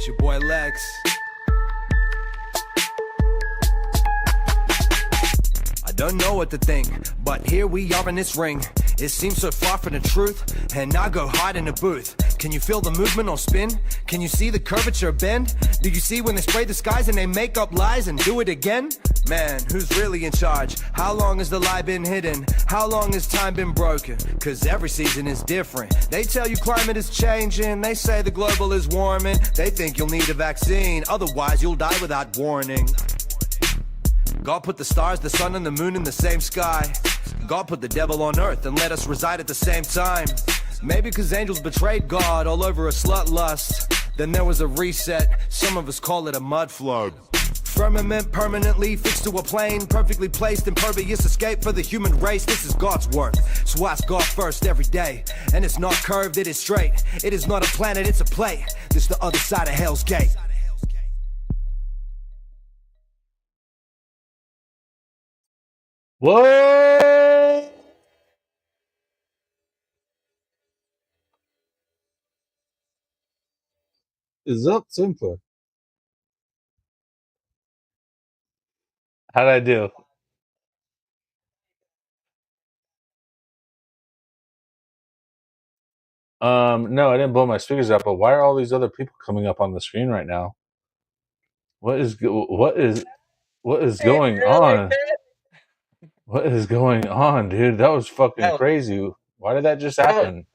It's your boy Lex. I don't know what to think, but here we are in this ring. It seems so far from the truth, and I go hide in the booth. Can you feel the movement or spin? Can you see the curvature bend? Do you see when they spray the skies and they make up lies and do it again? Man, who's really in charge? How long has the lie been hidden? How long has time been broken? Cause every season is different. They tell you climate is changing. They say the global is warming. They think you'll need a vaccine, otherwise you'll die without warning. God put the stars, the sun, and the moon in the same sky. God put the devil on earth and let us reside at the same time. Maybe because angels betrayed God all over a slut lust. Then there was a reset, some of us call it a mud flood. Firmament permanently fixed to a plane, perfectly placed, impervious escape for the human race. This is God's work, so ask God first every day. And it's not curved, it is straight. It is not a planet, it's a plate. This the other side of Hell's Gate. What is up, Simpler? How'd I do? No, I didn't blow my speakers out, but why are all these other people coming up on the screen right now? What is going on? What is going on, dude? That was fucking No, crazy. Why did that just no, happen?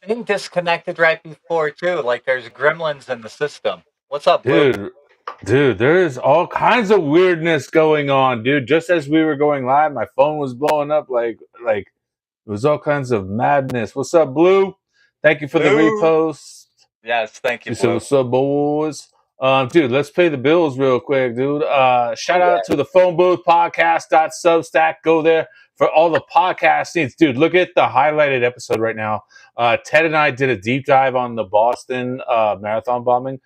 being disconnected right before too. Like there's gremlins in the system. What's up, Blue? Dude, there is all kinds of weirdness going on, dude. Just as we were going live, my phone was blowing up like it was all kinds of madness. What's up, Blue? Thank you for the Blue. repost. Yes, thank you, She said, Blue. "What's up, boys?" Dude, let's pay the bills real quick, dude. Shout out to the Phone Booth Podcast.substack. Go there for all the podcast needs, dude. Look at the highlighted episode right now. Ted and I did a deep dive on the Boston marathon bombing,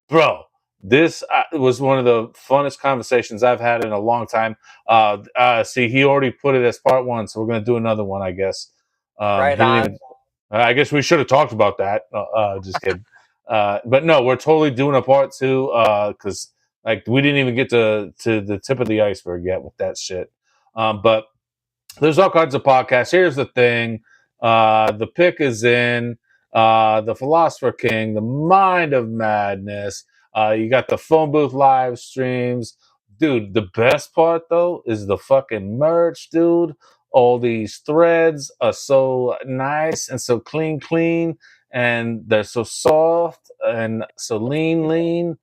bro. This was one of the funnest conversations I've had in a long time. See, he already put it as part one, so we're gonna do another one, I guess. Right He didn't on. even. I guess we should have talked about that. Just kidding. But no, we're totally doing a part two because like we didn't even get to the tip of the iceberg yet with that shit. But there's all kinds of podcasts. Here's the thing: the pick is in, the Philosopher King, the Mind of Madness. You got the Phone Booth live streams, dude. The best part though is the fucking merch, dude. All these threads are so nice and so clean, and they're so soft and so lean.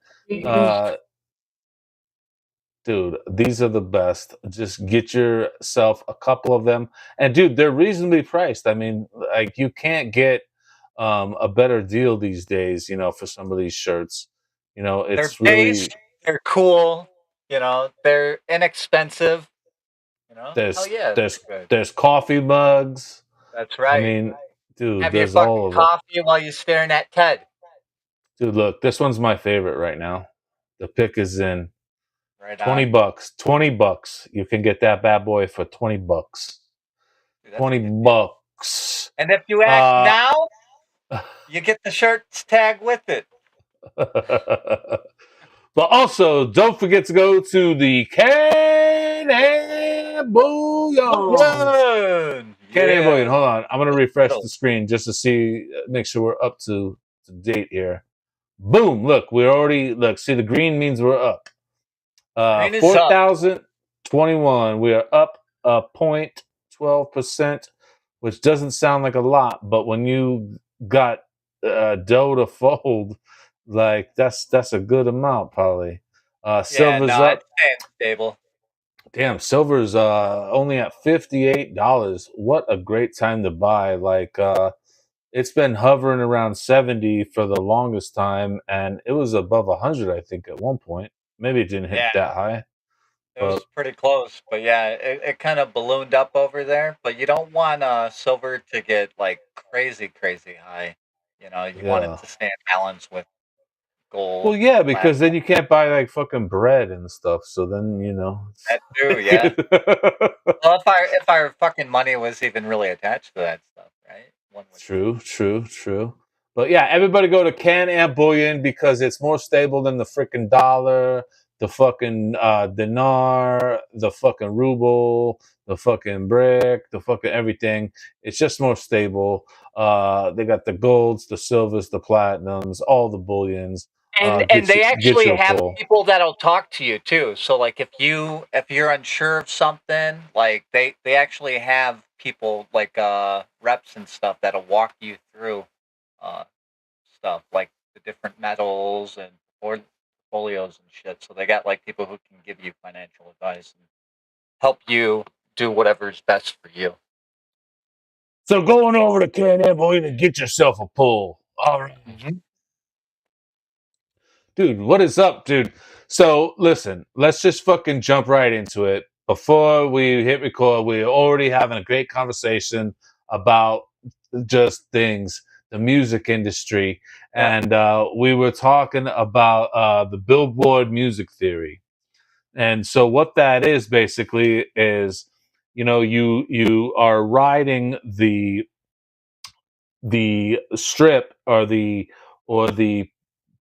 Dude, these are the best. Just get yourself a couple of them. And dude, they're reasonably priced. I mean, like you can't get a better deal these days, for some of these shirts. They're It's based. really They're cool. They're inexpensive. Hell there's yeah, there's they're good. there's coffee mugs. That's I right. mean, dude, Have your there's fucking all of it. coffee while you're staring at Ted. Dude, look, this one's my favorite right now. The pick is in Right 20 on. bucks. 20 bucks. You can get that bad boy for 20 bucks. Dude, that's a 20 good deal. bucks. And if you act Uh now, you get the shirt's tag with it. But also, don't forget to go to the Can-Am Bullion. Can-Am Bullion. Hold on. I'm going to refresh the screen just to see, make sure we're up to date here. Boom. Look, see, the green means we're up. Green is up. 4,021. We are up 0.12%, which doesn't sound like a lot, but when you got dough to fold, like that's a good amount, probably. Silver's up. It's staying stable. Damn, silver's only at $58. What a great time to buy! Like it's been hovering around 70 for the longest time, and it was above 100, I think, at one point. Maybe it didn't hit that high. It was pretty close, but yeah, it kind of ballooned up over there. But you don't want silver to get like crazy high. You want it to stay in balance with gold. Well, yeah, because then you can't buy like fucking bread and stuff. So then that too, yeah. Well, if our fucking money was even really attached to that stuff, right? True. But yeah, everybody go to Can-Am Bullion because it's more stable than the freaking dollar, the fucking dinar, the fucking ruble, the fucking brick, the fucking everything. It's just more stable. They got the golds, the silvers, the platinums, all the bullions. And they Get actually you a have pull. people that'll talk to you too. So like if you're unsure of something, like they actually have people like reps and stuff that'll walk you through uh stuff like the different metals and portfolios and shit. So they got like people who can give you financial advice and help you do whatever's best for you. So going over to Can-Am Bullion and get yourself a pull. All right. Mm-hmm. Dude, what is up, dude? So listen, let's just fucking jump right into it. Before we hit record, we're already having a great conversation about just things, the music industry, Yeah. and we were talking about the Billboard music theory. And so what that is basically is, you are riding the strip or the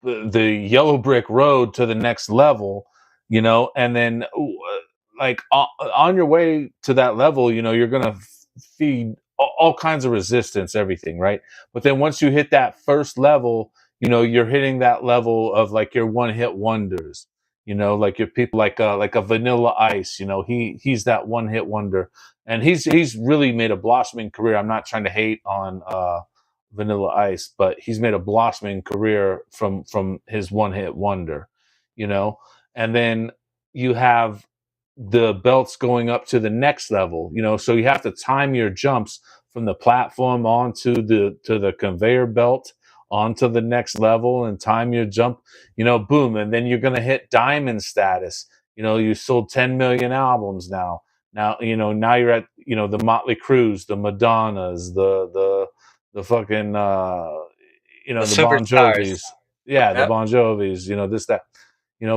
yellow brick road to the next level, and then like on your way to that level, you're going to feed all kinds of resistance, everything, right? But then once you hit that first level, you're hitting that level of like your one hit wonders, like your people like a Vanilla Ice, he's that one hit wonder, and he's really made a blossoming career. I'm not trying to hate on Vanilla Ice, but he's made a blossoming career from his one hit wonder, you know. And then you have the belts going up to the next level, so you have to time your jumps from the platform onto the conveyor belt onto the next level and time your jump, boom, and then you're going to hit diamond status. You sold 10 million albums now, now you're at, the Motley Crues, the Madonnas, the fucking The the Bon superstars. Jovis. Yeah, the Yep. Bon Jovis, this, that,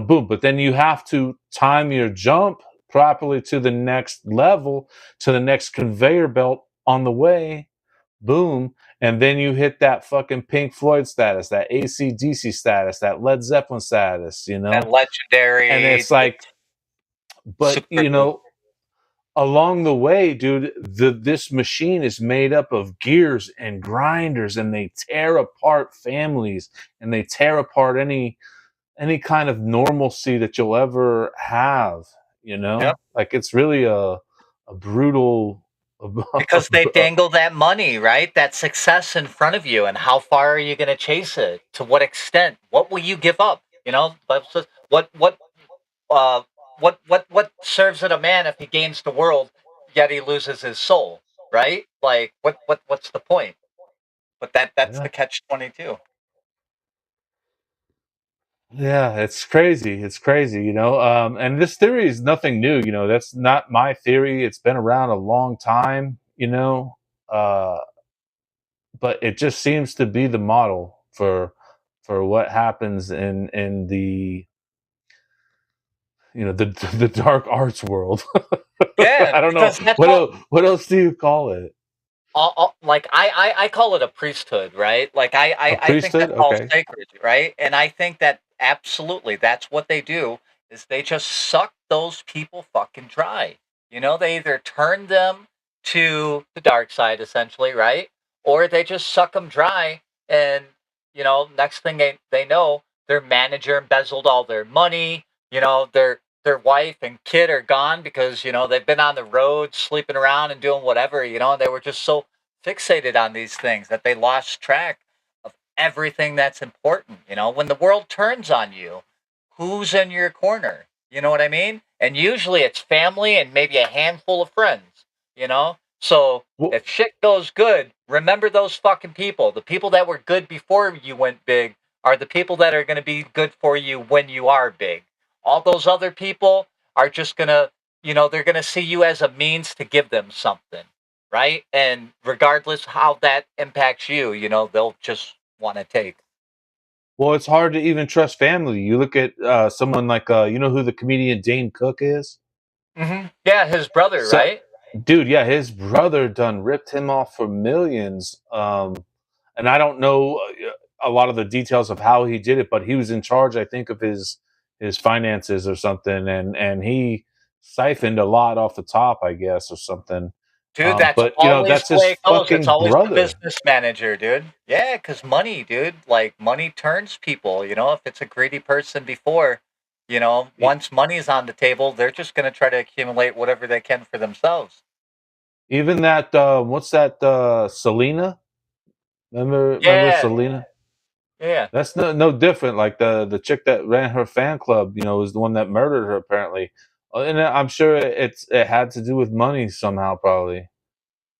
boom. But then you have to time your jump properly to the next level, to the next conveyor belt on the way, boom. And then you hit that fucking Pink Floyd status, that AC/DC status, that Led Zeppelin status, That and legendary, it's like, but super. along the way, dude, this machine is made up of gears and grinders, and they tear apart families, and they tear apart any kind of normalcy that you'll ever have. Yep. Like it's really a brutal. Because they dangle that money, right? That success in front of you, and how far are you going to chase it? To what extent? What will you give up? What uh, what serves it a man if he gains the world, yet he loses his soul, right? Like what's the point? But that's Yeah, the catch 22. yeah, it's crazy. It's crazy, and this theory is nothing new. That's not my theory. It's been around a long time. Uh, but it just seems to be the model for what happens in the the the dark arts world. Yeah, I don't know because that's what else do you call it? like I call it a priesthood, right? Like A I think priesthood? that's all Okay. sacred, right? And I think that absolutely that's what they do is they just suck those people fucking dry. They either turn them to the dark side essentially, right? Or they just suck them dry, and next thing they know, their manager embezzled all their money. Their wife and kid are gone because they've been on the road sleeping around and doing whatever. And they were just so fixated on these things that they lost track of everything that's important. When the world turns on you, who's in your corner? You know what I mean? And usually it's family and maybe a handful of friends. So Well, if shit goes good, remember those fucking people. The people that were good before you went big are the people that are going to be good for you when you are big. All those other people are just going to, they're going to see you as a means to give them something, right? And regardless how that impacts you, they'll just want to take. well, it's hard to even trust family. You look at someone like you know who the comedian Dane Cook is? Yeah, his brother, So, right? dude, yeah, his brother done ripped him off for millions. and I don't know a lot of the details of how he did it, but he was in charge, I think, of his finances or something, and he siphoned a lot off the top, I guess, or something. Dude, that's But always that's the way his it goes. It's fucking always the brother. business manager, dude. Yeah, because money, dude. Like money turns people. If it's a greedy person before, E- once money's on the table, they're just gonna try to accumulate whatever they can for themselves. Even that what's that Selena? Remember Yeah, Selena? yeah, That's no different. Like the chick that ran her fan club, is the one that murdered her apparently. And I'm sure it had to do with money somehow, probably.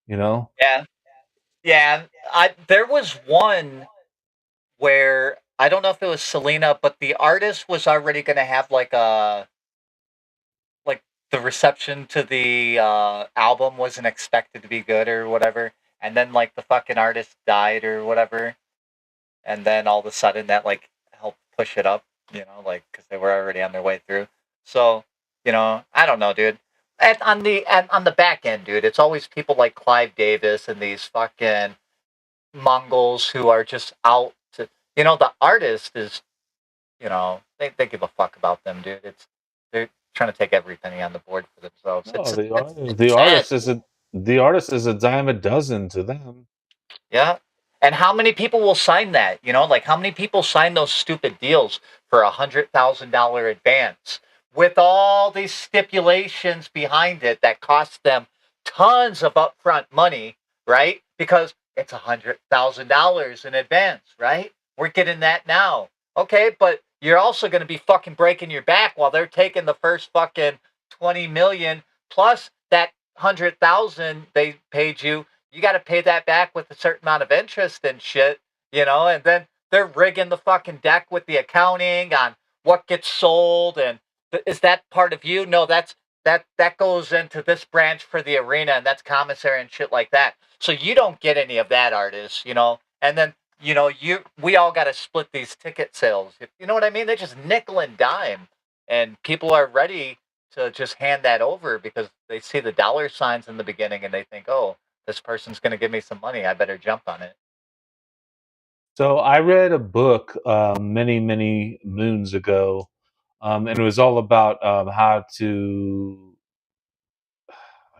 You know? yeah, yeah. I there was one where I don't know if it was Selena, but the artist was already gonna have like the reception to the album wasn't expected to be good or whatever, and then like the fucking artist died or whatever, and then all of a sudden that like helped push it up, like because they were already on their way through. So I don't know, dude. On the back end, dude, it's always people like Clive Davis and these fucking Mongols who are just out to. The artist is they give a fuck about them, dude. They're trying to take every penny on the board for themselves. No, It's the sad. artist is a dime a dozen to them. Yeah. And how many people will sign that? Like how many people sign those stupid deals for $100,000 advance with all these stipulations behind it that cost them tons of upfront money, right? Because it's $100,000 in advance, right? We're getting that now. Okay, but you're also going to be fucking breaking your back while they're taking the first fucking 20 million plus that 100,000 they paid you. You got to pay that back with a certain amount of interest and shit, and then they're rigging the fucking deck with the accounting on what gets sold and is that part of you? No, that goes into this branch for the arena and that's commissary and shit like that. So you don't get any of that, artists. And then we all got to split these ticket sales. You know what I mean? They just nickel and dime, and people are ready to just hand that over because they see the dollar signs in the beginning and they think, oh, this person's going to give me some money. I better jump on it. So I read a book many, many moons ago, and it was all about how to,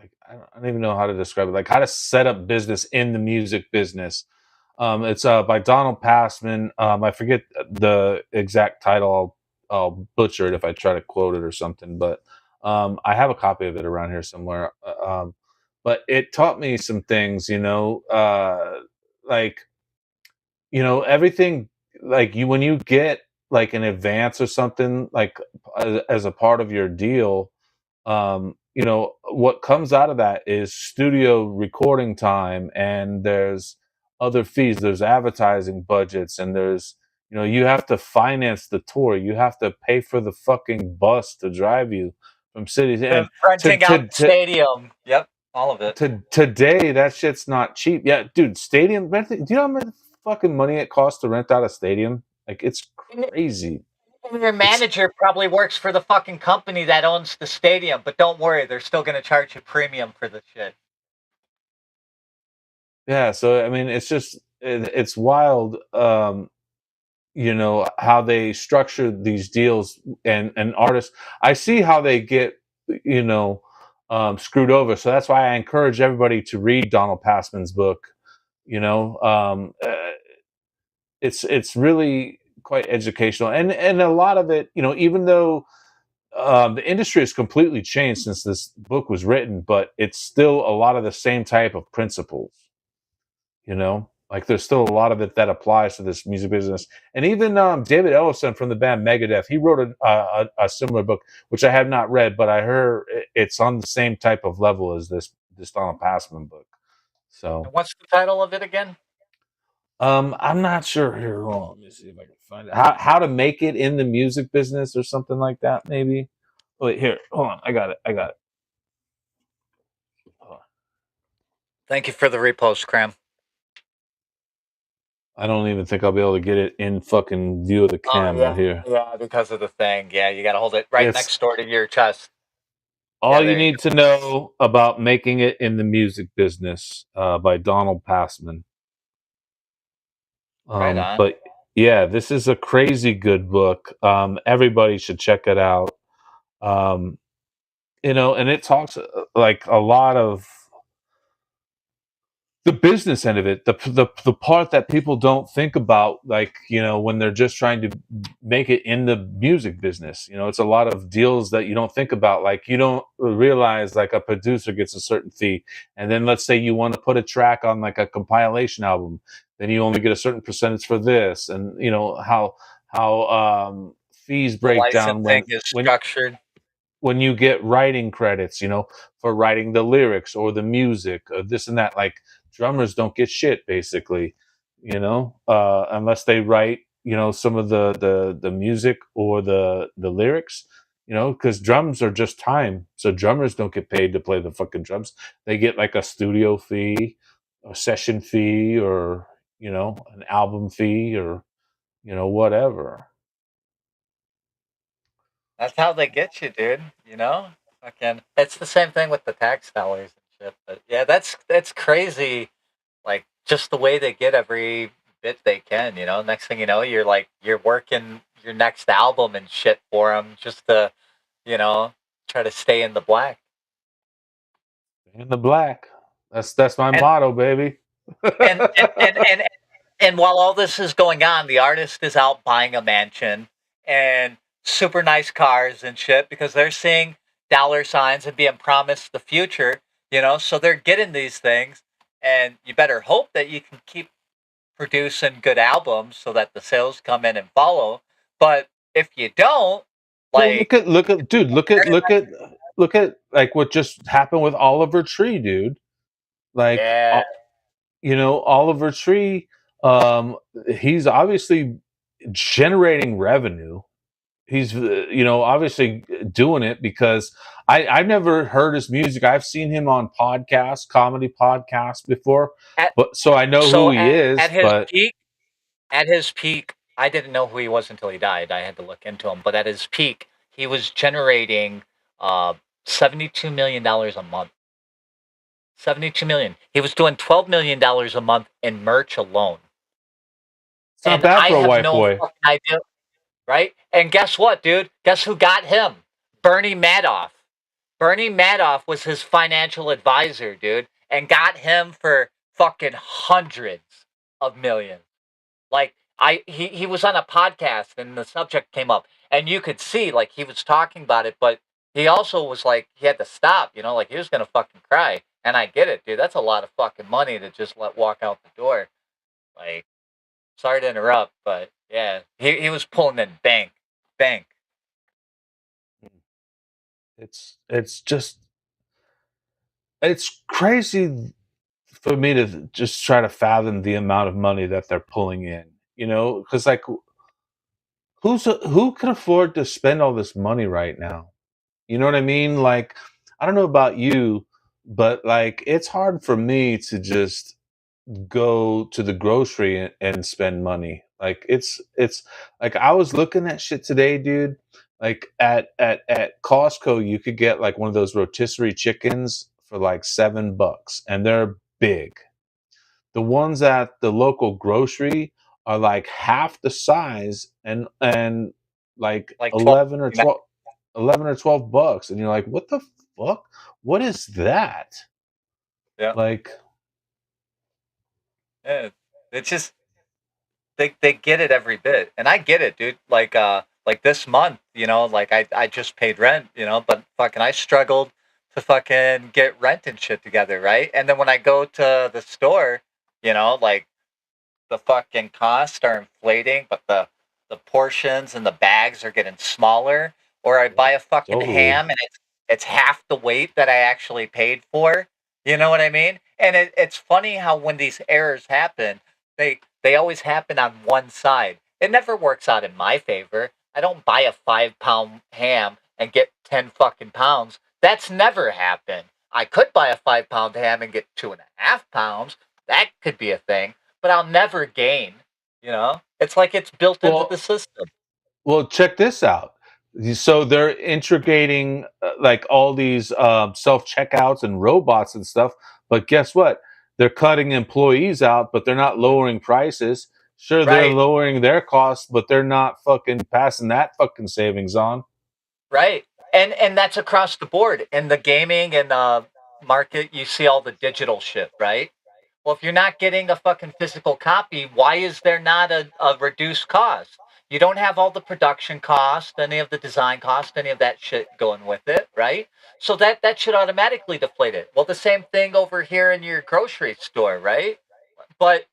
like, I don't even know how to describe it, like how to set up business in the music business. It's by Donald Passman. I forget the exact title. I'll butcher it if I try to quote it or something, but I have a copy of it around here somewhere. But it taught me some things, like everything, like you when you get like an advance or something, like as a part of your deal, what comes out of that is studio recording time, and there's other fees, there's advertising budgets, and there's you have to finance the tour, you have to pay for the fucking bus to drive you from cities, and to Renting out to the to stadium. Yep, all of it. today that shit's not cheap. Yeah, dude, stadium renting. Do you know how much fucking money it costs to rent out a stadium? Like it's crazy. And your It's manager probably works for the fucking company that owns the stadium, but don't worry, they're still going to charge you premium for the shit. Yeah, so I mean, it's wild. How they structure these deals, and artists. I see how they get you know screwed over. So that's why I encourage everybody to read Donald Passman's book. You know, it's really quite educational, and a lot of it, even though the industry has completely changed since this book was written, but it's still a lot of the same type of principles. Like there's still a lot of it that applies to this music business. And even David Ellison from the band Megadeth, he wrote a similar book, which I have not read, but I heard it's on the same type of level as this Donald Passman book. So And what's the title of it again? I'm not sure here. Hold on, let me see if I can find it. How to make it in the music business or something like that, maybe. Wait, here, hold on. I got it. Hold on. Thank you for the repost, Cram. I don't even think I'll be able to get it in fucking view of the Oh camera yeah, here. yeah, because of the thing. Yeah, you got to hold it right It's next door to your chest. all Yeah, you there you need to know about making it in the music business by Donald Passman. Right on. But yeah, this is a crazy good book. Everybody should check it out. Um, and it talks like a lot of the business end of it, the part that people don't think about, like when they're just trying to make it in the music business. It's a lot of deals that you don't think about. Like you don't realize like a producer gets a certain fee, and then let's say you want to put a track on like a compilation album, then you only get a certain percentage for this, and how fees The break down licensing when is when structured. when you get writing credits, for writing the lyrics or the music or this and that. Like drummers don't get shit basically, unless they write, some of the music or the lyrics, because drums are just time. So drummers don't get paid to play the fucking drums. They get like a studio fee, a session fee, or an album fee, or whatever. That's how they get you, dude. Fucking. It's the same thing with the tax dollars and shit. But yeah, that's crazy. Like just the way they get every bit they can. Next thing you know, you're working your next album and shit for them just to, you know, try to stay in the black. In the black. That's my And motto, baby. and and and and and while all this is going on, the artist is out buying a mansion and super nice cars and shit because they're seeing dollar signs and being promised the future, so they're getting these things. And you better hope that you can keep producing good albums so that the sales come in and follow. But if you don't, Well, like, look at dude, look at like what just happened with Oliver Tree, dude. Like, yeah, Oliver Tree, um, he's obviously generating revenue. He's obviously doing it because I've never heard his music. I've seen him on podcasts, comedy podcasts before, at, but so I know who so he at is. his But peak, at his peak, I didn't know who he was until he died. I had to look into him. But at his peak, he was generating uh, $72 million a month. 72 million. He was doing $12 million a month in merch alone. it's not And bad I for a have white no boy. fucking idea, right? And guess what, dude? Guess who got him? Bernie Madoff. Bernie Madoff was his financial advisor, dude, and got him for fucking hundreds of millions. Like he was on a podcast and the subject came up and you could see like he was talking about it, but he also was like he had to stop, like he was gonna fucking cry. And I get it, dude. That's a lot of fucking money to just let walk out the door. Like, sorry to interrupt, but yeah, he was pulling in bank. It's just it's crazy for me to just try to fathom the amount of money that they're pulling in. Because like who can afford to spend all this money right now? You know what I mean? Like, I don't know about you, but like it's hard for me to just go to the grocery and spend money. Like it's like I was looking at shit today, dude. Like at Costco, you could get like one of those rotisserie chickens for like $7, and they're big. The ones at the local grocery are like half the size and like Like 12. 11 or $12, and you're like, what the fuck? What is that? Yeah. Like, Yeah. It's just they get it every bit. And I get it, dude. Like this month, like I just paid rent, but fucking I struggled to fucking get rent and shit together, right? And then when I go to the store, like the fucking costs are inflating, but the portions and the bags are getting smaller. Or I buy a fucking totally. ham and it's half the weight that I actually paid for. You know what I mean? And it's funny how when these errors happen, they always happen on one side. It never works out in my favor. I don't buy a 5 pound ham and get 10 fucking pounds. That's never happened. I could buy a 5 pound ham and get 2.5 pounds. That could be a thing, but I'll never gain. It's like it's built into the Well, system. well, check this out. So they're integrating like all these self checkouts and robots and stuff. But guess what? They're cutting employees out, but they're not lowering prices. Sure, they're Right. lowering their costs, but they're not fucking passing that fucking savings on. Right. And that's across the board in the gaming and market. You see all the digital shit, right? Well, if you're not getting a fucking physical copy, why is there not a reduced cost? You don't have all the production cost, any of the design cost, any of that shit going with it, right? So that should automatically deflate it. Well, the same thing over here in your grocery store, right? But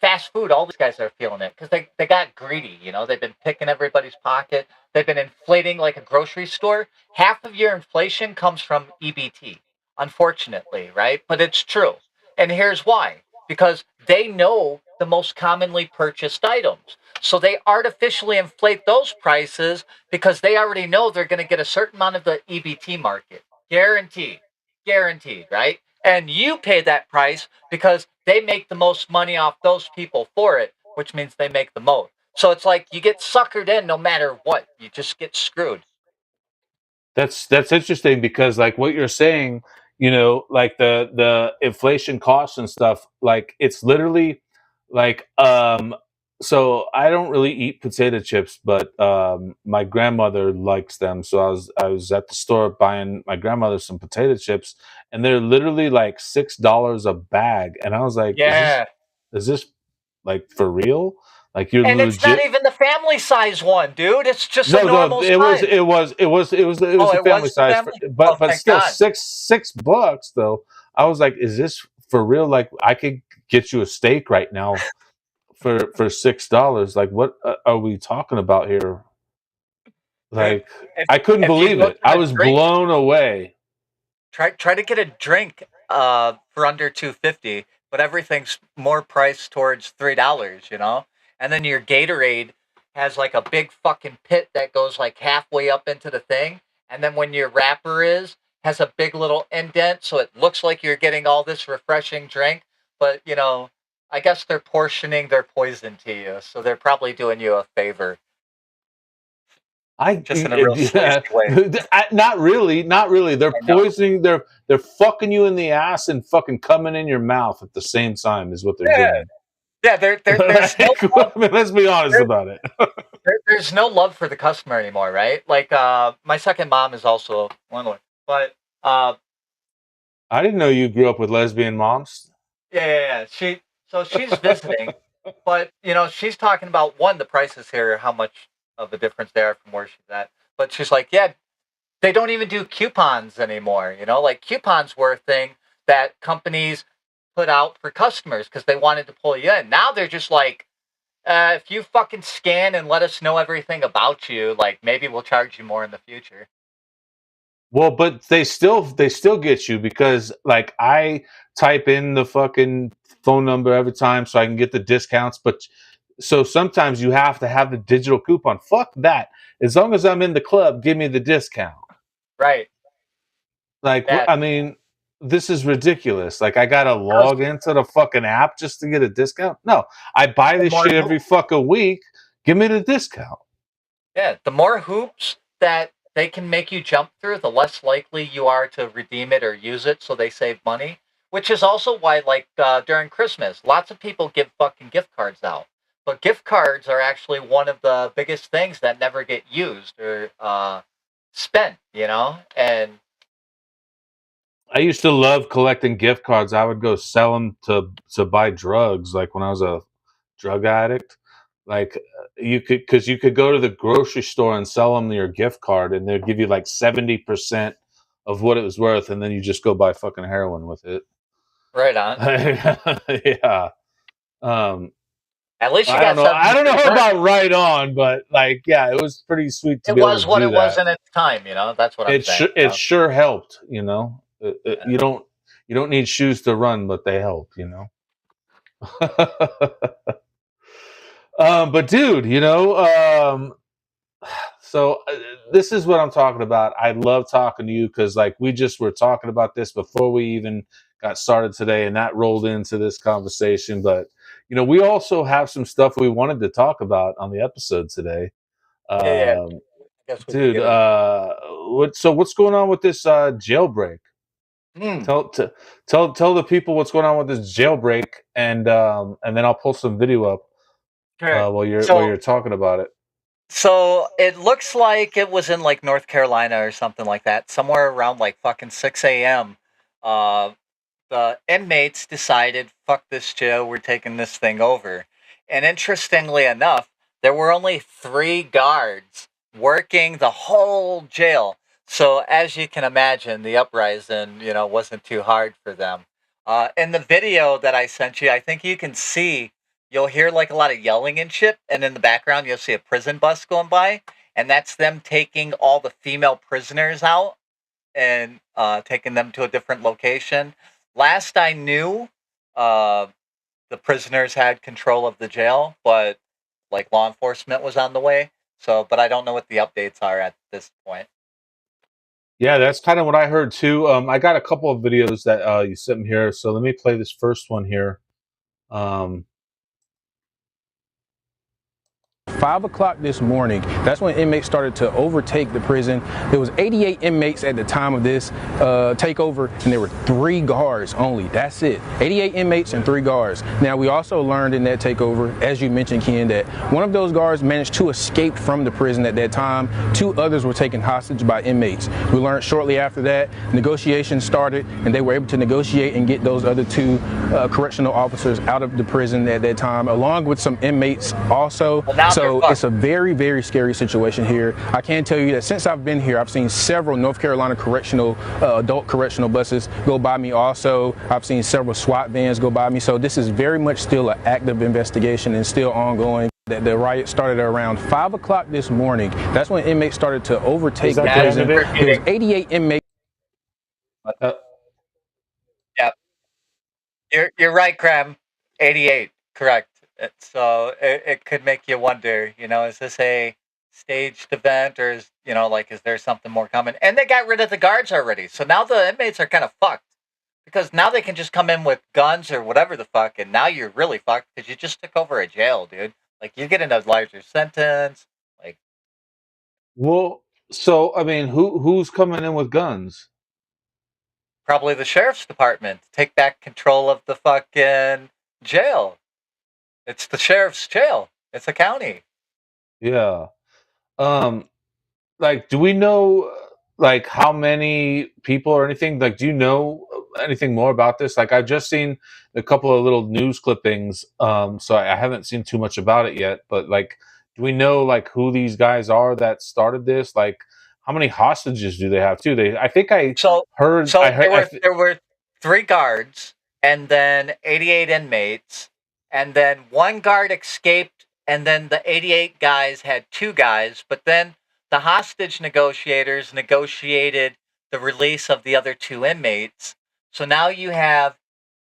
fast food, all these guys are feeling it because they got greedy. You know, they've been picking everybody's pocket. They've been inflating like a grocery store. Half of your inflation comes from EBT, unfortunately, right? But it's true. And here's why, because they know the most commonly purchased items. So they artificially inflate those prices because they already know they're going to get a certain amount of the EBT market. Guaranteed. Guaranteed, right? And you pay that price because they make the most money off those people for it, which means they make the most. So it's like you get suckered in no matter what. You just get screwed. That's interesting because like what you're saying, you know, like the inflation costs and stuff, like it's literally like so I don't really eat potato chips, but my grandmother likes them. So I was at the store buying my grandmother some potato chips and they're literally like $6 a bag. And I was like, Yeah. is this like for real? Like you're And it's not legit. even the family size one, dude. It's just a No, normal size. it was Oh, a it family was the size, family? but Oh, thank still God. $6 though. I was like, is this for real? Like I could get you a steak right now for $6. Like what are we talking about here? Dude, Like if, I couldn't if you believe go it. to I the was drink, blown away. try to get a drink for under 250, but everything's more priced towards $3, you know? And then your Gatorade has like a big fucking pit that goes like halfway up into the thing, and then when your wrapper is has a big little indent so it looks like you're getting all this refreshing drink, but you know, I guess they're portioning their poison to you, so they're probably doing you a favor I just in a real yeah, sleazy way. not really, not really. They're I know. poisoning. They're fucking you in the ass and fucking coming in your mouth at the same time is what they're Yeah. doing. Yeah, there's no Like, I mean, let's be honest there, about it. there's no love for the customer anymore, right? Like my second mom is also one of them. But I didn't know you grew up with lesbian moms. yeah. She's visiting, but you know, she's talking about one, the prices here, how much of a difference they are from where she's at. But she's like, yeah, they don't even do coupons anymore, you know? Like coupons were a thing that companies put out for customers because they wanted to pull you in. Now they're just like, if you fucking scan and let us know everything about you, like maybe we'll charge you more in the future. Well, but they still get you because like I type in the fucking phone number every time so I can get the discounts. But so sometimes you have to have the digital coupon. Fuck that. As long as I'm in the club, give me the discount. Right. Like Yeah. I mean, this is ridiculous. Like I gotta Because log into the fucking app just to get a discount. No, I buy the this more shit every hoops, fucking week. Give me the discount. yeah, the more hoops that they can make you jump through, the less likely you are to redeem it or use it, so they save money. Which is also why, like during Christmas, lots of people give fucking gift cards out. But gift cards are actually one of the biggest things that never get used or spent, you know. And I used to love collecting gift cards. I would go sell them to buy drugs. Like when I was a drug addict, like you could because you could go to the grocery store and sell them your gift card, and they'd give you like 70% of what it was worth, and then you just go buy fucking heroin with it. right on. Yeah. Um, At least you I don't got know. I don't know 70%. about right on, but like, yeah, it was pretty sweet to It be able was to what do it was that. in its time, you know. That's what I'm saying. You It know? sure helped. You know, Yeah. you don't need shoes to run, but they help. You know. But dude, so this is what I'm talking about. I love talking to you because like we just were talking about this before we even got started today, and that rolled into this conversation. But we also have some stuff we wanted to talk about on the episode today. Yeah. Um, I guess we could dude, get into. what's going on with this jailbreak? Mm. Tell t- tell the people what's going on with this jailbreak, and then I'll pull some video up. Sure. while So you're talking about it. So it looks like it was in like North Carolina or something like that, somewhere around like fucking 6 a.m. Uh, the inmates decided, fuck this jail, we're taking this thing over. And interestingly enough, there were only 3 guards working the whole jail. So as you can imagine, the uprising, wasn't too hard for them. In the video that I sent you, I think you can see you'll hear like a lot of yelling and shit, and in the background you'll see a prison bus going by, and that's them taking all the female prisoners out and taking them to a different location. Last I knew, uh, the prisoners had control of the jail, but like law enforcement was on the way. So, but I don't know what the updates are at this point. Yeah, that's kind of what I heard too. I got a couple of videos that you sent me here, so let me play this first one here. Um, 5 o'clock this morning, that's when inmates started to overtake the prison. There was 88 inmates at the time of this takeover, and there were 3 guards only. That's it. 88 inmates and 3 guards. Now, we also learned in that takeover, as you mentioned, Ken, that one of those guards managed to escape from the prison at that time. 2 others were taken hostage by inmates. We learned shortly after that, negotiations started, and they were able to negotiate and get those other 2 correctional officers out of the prison at that time, along with some inmates also. So it's a very, very scary situation here. I can tell you that since I've been here, I've seen several North Carolina adult correctional buses go by me also. I've seen several SWAT vans go by me. So this is very much still an active investigation and still ongoing. That the riot started around 5 o'clock this morning. That's when inmates started to overtake the prison. There was 88 inmates. Yeah, you're right, Cram. 88, correct. So it could make you wonder, is this a staged event, or is there something more coming? And they got rid of the guards already, so now the inmates are kind of fucked because now they can just come in with guns or whatever the fuck, and now you're really fucked because you just took over a jail, dude. Like you're getting a larger sentence. Like well, so I mean, who's coming in with guns? probably the sheriff's department to take back control of the fucking jail. It's the sheriff's jail. It's a county. Yeah. Um, like, do we know like how many people or anything? Like, do you know anything more about this? Like, I've just seen a couple of little news clippings, so I haven't seen too much about it yet. But like, do we know like who these guys are that started this? Like, how many hostages do they have too? I think I So heard, so there were 3 guards and then 88 inmates, and then 1 guard escaped, and then the 88 guys had 2 guys, but then the hostage negotiators negotiated the release of the other 2 inmates. So now you have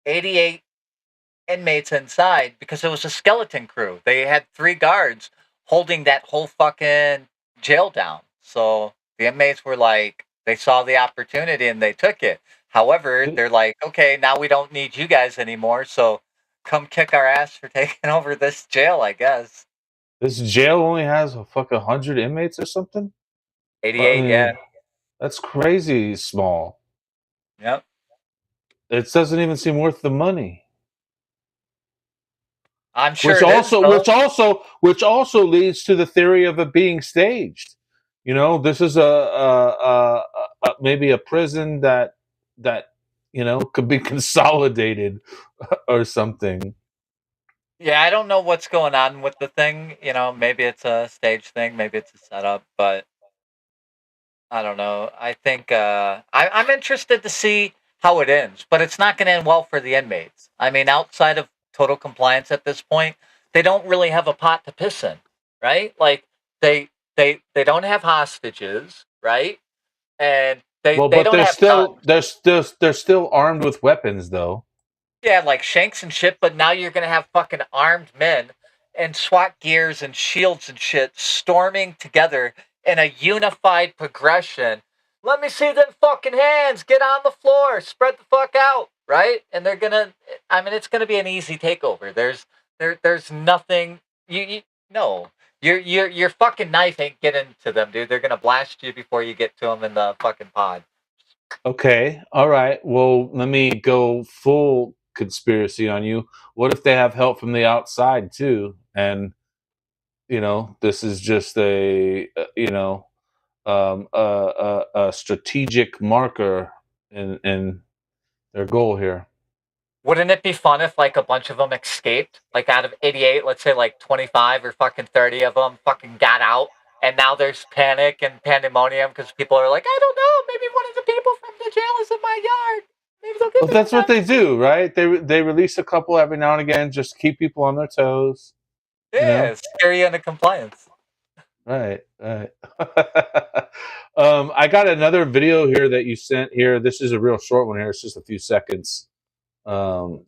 88 inmates inside because it was a skeleton crew. They had 3 guards holding that whole fucking jail down. So the inmates were like, they saw the opportunity and they took it. However, they're like, okay, now we don't need you guys anymore. So come kick our ass for taking over this jail, I guess. this jail only has a fuck 100 inmates or something. I 88, yeah. mean, that's crazy small. Yep. It doesn't even seem worth the money. I'm sure it is, though. Which also leads to the theory of it being staged. You know, this is maybe a prison that could be consolidated or something. Yeah, I don't know what's going on with the thing. Maybe it's a stage thing, maybe it's a setup, but I don't know. I think I'm interested to see how it ends, but it's not going to end well for the inmates. I mean, outside of total compliance at this point, they don't really have a pot to piss in, right? Like they don't have hostages, right? And Well, they but don't have guns. they're still armed with weapons though. Yeah, like shanks and shit, but now you're gonna have fucking armed men and SWAT gears and shields and shit storming together in a unified progression. Let me see them fucking hands. Get on the floor. Spread the fuck out, right? And they're gonna. I mean, it's gonna be an easy takeover. There's nothing. You no. Your fucking knife ain't getting to them, dude. They're gonna blast you before you get to them in the fucking pod. Okay, all right. Well, let me go full conspiracy on you. What if they have help from the outside too? And this is just a strategic marker in their goal here. Wouldn't it be fun if like a bunch of them escaped? Like out of 88, let's say like 25 or fucking 30 of them fucking got out, and now there's panic and pandemonium because people are like, I don't know, maybe one of the people from the jail is in my yard. Maybe they'll get Well, me that's what back." they do, right? They release a couple every now and again, just to keep people on their toes. Yeah, scare you into compliance. Right. I got another video here that you sent here. This is a real short one here. It's just a few seconds. Um,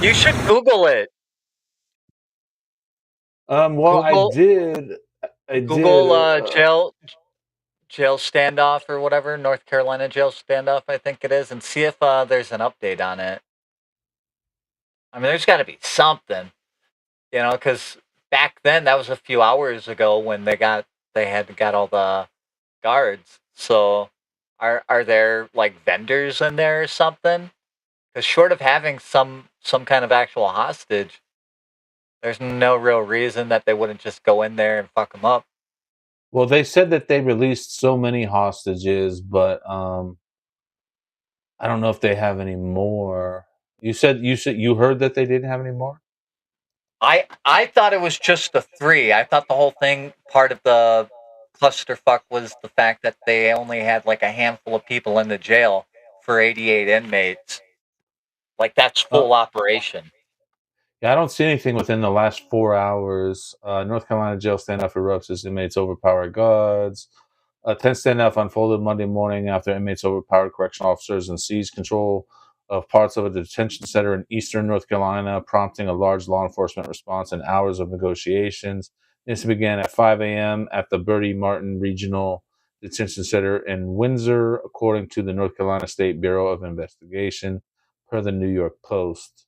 You should Google it. well, Google- I Google did. jail standoff or whatever, North Carolina jail standoff, I think it is, and see if there's an update on it. I mean, there's got to be something, because back then that was a few hours ago when they had got all the guards. So, are there like vendors in there or something? Because short of having some kind of actual hostage, there's no real reason that they wouldn't just go in there and fuck them up. Well, they said that they released so many hostages, but I don't know if they have any more. You said you heard that they didn't have any more? I thought it was just the 3. I thought the whole thing, part of the clusterfuck, was the fact that they only had like a handful of people in the jail for 88 inmates. Like that's full operation. Yeah, I don't see anything within the last 4 hours. North Carolina jail standoff erupts as inmates overpower guards. A tense standoff unfolded Monday morning after inmates overpowered correctional officers and seized control of parts of a detention center in eastern North Carolina, prompting a large law enforcement response and hours of negotiations. This began at 5 a.m. at the Bertie Martin Regional Detention Center in Windsor, according to the North Carolina State Bureau of Investigation, per the New York Post.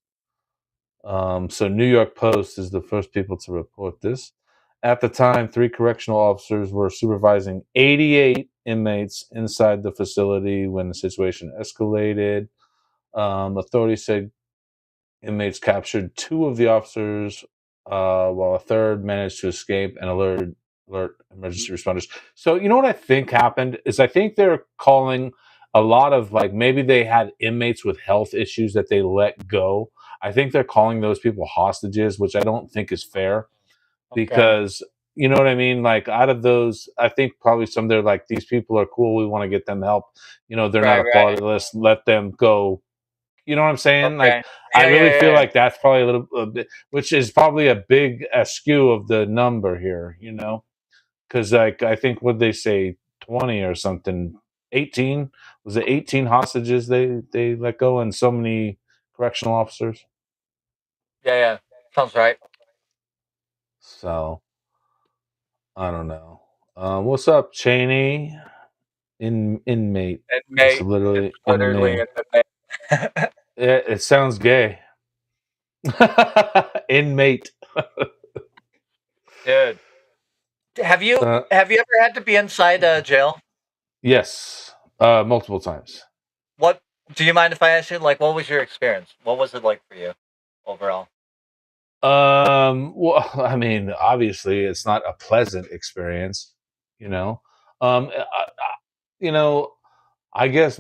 So New York Post is the first people to report this. At the time, 3 correctional officers were supervising 88 inmates inside the facility when the situation escalated. Authorities said inmates captured 2 of the officers, while a third managed to escape and alert emergency responders. So you know what I think happened is I think they're calling a lot of like maybe they had inmates with health issues that they let go. I think they're calling those people hostages, which I don't think is fair because you know what I mean? Like out of those, I think probably some they're like, these people are cool. We want to get them help. They're not a part of the list. Let them go. You know what I'm saying? Like, I really feel like that's probably a bit, which is probably a big askew of the number here, because like I think what they say 20 or something, 18 was it 18 hostages they let go and so many correctional officers. Yeah, sounds right. So I don't know. What's up, Cheney? Inmate. It's literally in the name. It sounds gay. Inmate. Dude, have you ever had to be inside a jail? Yes, multiple times. What do you mind if I ask you? Like, what was your experience? What was it like for you overall? Well, I mean, obviously, it's not a pleasant experience, you know. I guess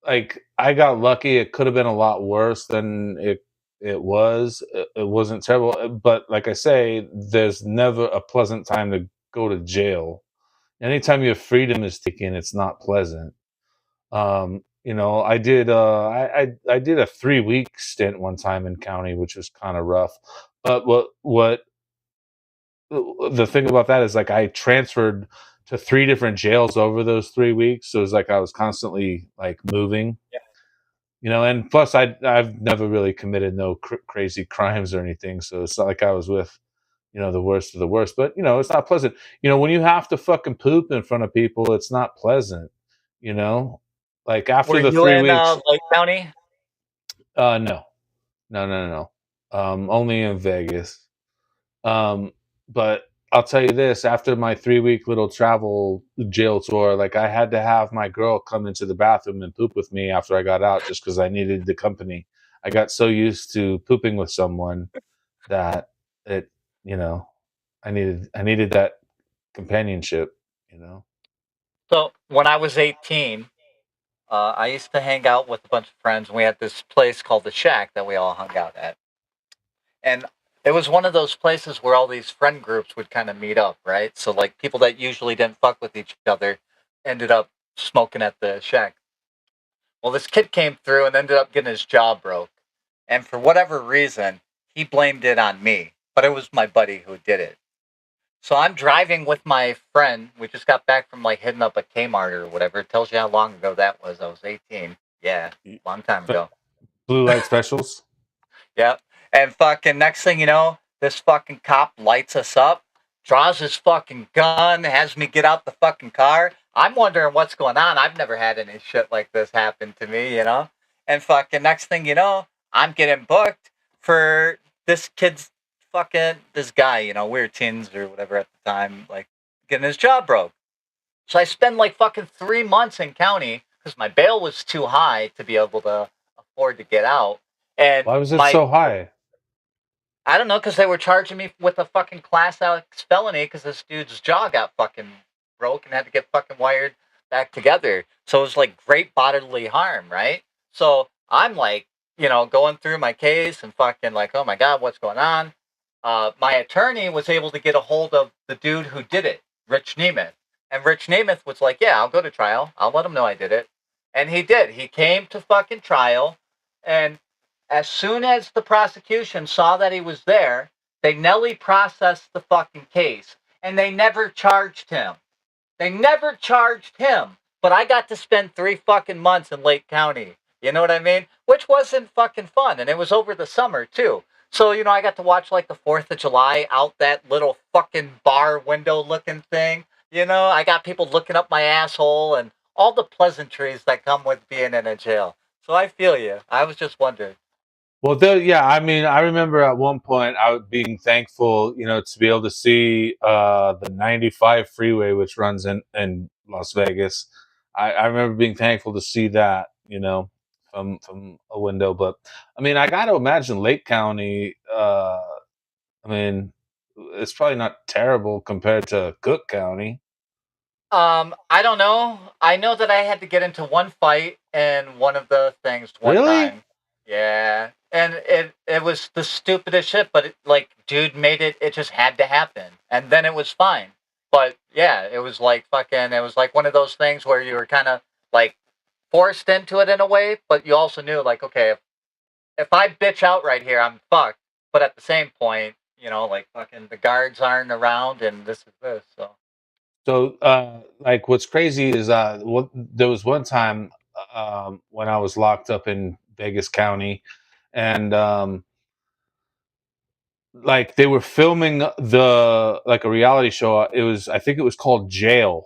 like I got lucky. It could have been a lot worse than it was. It wasn't terrible, but like I say, there's never a pleasant time to go to jail. Anytime your freedom is taken, it's not pleasant. I did I did a 3-week stint one time in county, which was kind of rough. But what the thing about that is like I transferred to 3 different jails over those 3 weeks, so it was like I was constantly like moving. And plus I've never really committed no crazy crimes or anything, so it's not like I was with the worst of the worst. But it's not pleasant. When you have to fucking poop in front of people, it's not pleasant. Like after Were the you 3 in weeks. Lake County? No. only in Vegas. But I'll tell you this: after my 3 week little travel jail tour, like I had to have my girl come into the bathroom and poop with me after I got out, just because I needed the company. I got so used to pooping with someone that it, you know, I needed that companionship. You know. So when I was 18, I used to hang out with a bunch of friends, and we had this place called the Shack that we all hung out at. And it was one of those places where all these friend groups would kind of meet up, right? So like people that usually didn't fuck with each other ended up smoking at the Shack. Well, this kid came through and ended up getting his jaw broke. And for whatever reason, he blamed it on me, but it was my buddy who did it. So I'm driving with my friend. We just got back from like hitting up a Kmart or whatever. It tells you how long ago that was. I was 18. Yeah, long time ago. Blue light specials. Yep. And fucking next thing you know, this fucking cop lights us up, draws his fucking gun, has me get out the fucking car. I'm wondering what's going on. I've never had any shit like this happen to me, you know? And fucking next thing you know, I'm getting booked for this kid's this guy, you know, we were teens or whatever at the time, like getting his job broke. So I spend like fucking 3 months in county because my bail was too high to be able to afford to get out. And Why was it my so high? I don't know, because they were charging me with a fucking class X felony because this dude's jaw got fucking broke and had to get fucking wired back together. So it was like great bodily harm, right? So I'm like, you know, going through my case and fucking like, oh my God, what's going on? My attorney was able to get a hold of the dude who did it, Rich Nemeth. And Rich Nemeth was like, yeah, I'll go to trial. I'll let him know I did it. And he did. He came to fucking trial. And as soon as the prosecution saw that he was there, they Nelly processed the fucking case. And they never charged him. They never charged him. But I got to spend 3 fucking months in Lake County. You know what I mean? Which wasn't fucking fun. And it was over the summer, too. So, you know, I got to watch like the 4th of July out that little fucking bar window looking thing. You know, I got people looking up my asshole and all the pleasantries that come with being in a jail. So I feel you. I was just wondering. Well, yeah, I mean, I remember at one point I was being thankful, to be able to see the 95 freeway, which runs in Las Vegas. I remember being thankful to see that, from a window. But I mean, I got to imagine Lake County. I mean, it's probably not terrible compared to Cook County. I don't know. I know that I had to get into one fight in one of the things one Really? time. Yeah. And it was the stupidest shit, but like dude made it just had to happen. And then it was fine. But yeah, it was like fucking it was like one of those things where you were kind of like forced into it in a way, but you also knew like okay, if I bitch out right here, I'm fucked. But at the same point, you know, like fucking the guards aren't around and this is this. So So, like, what's crazy is there was one time when I was locked up in Vegas County, and like they were filming like a reality show. I think it was called Jail,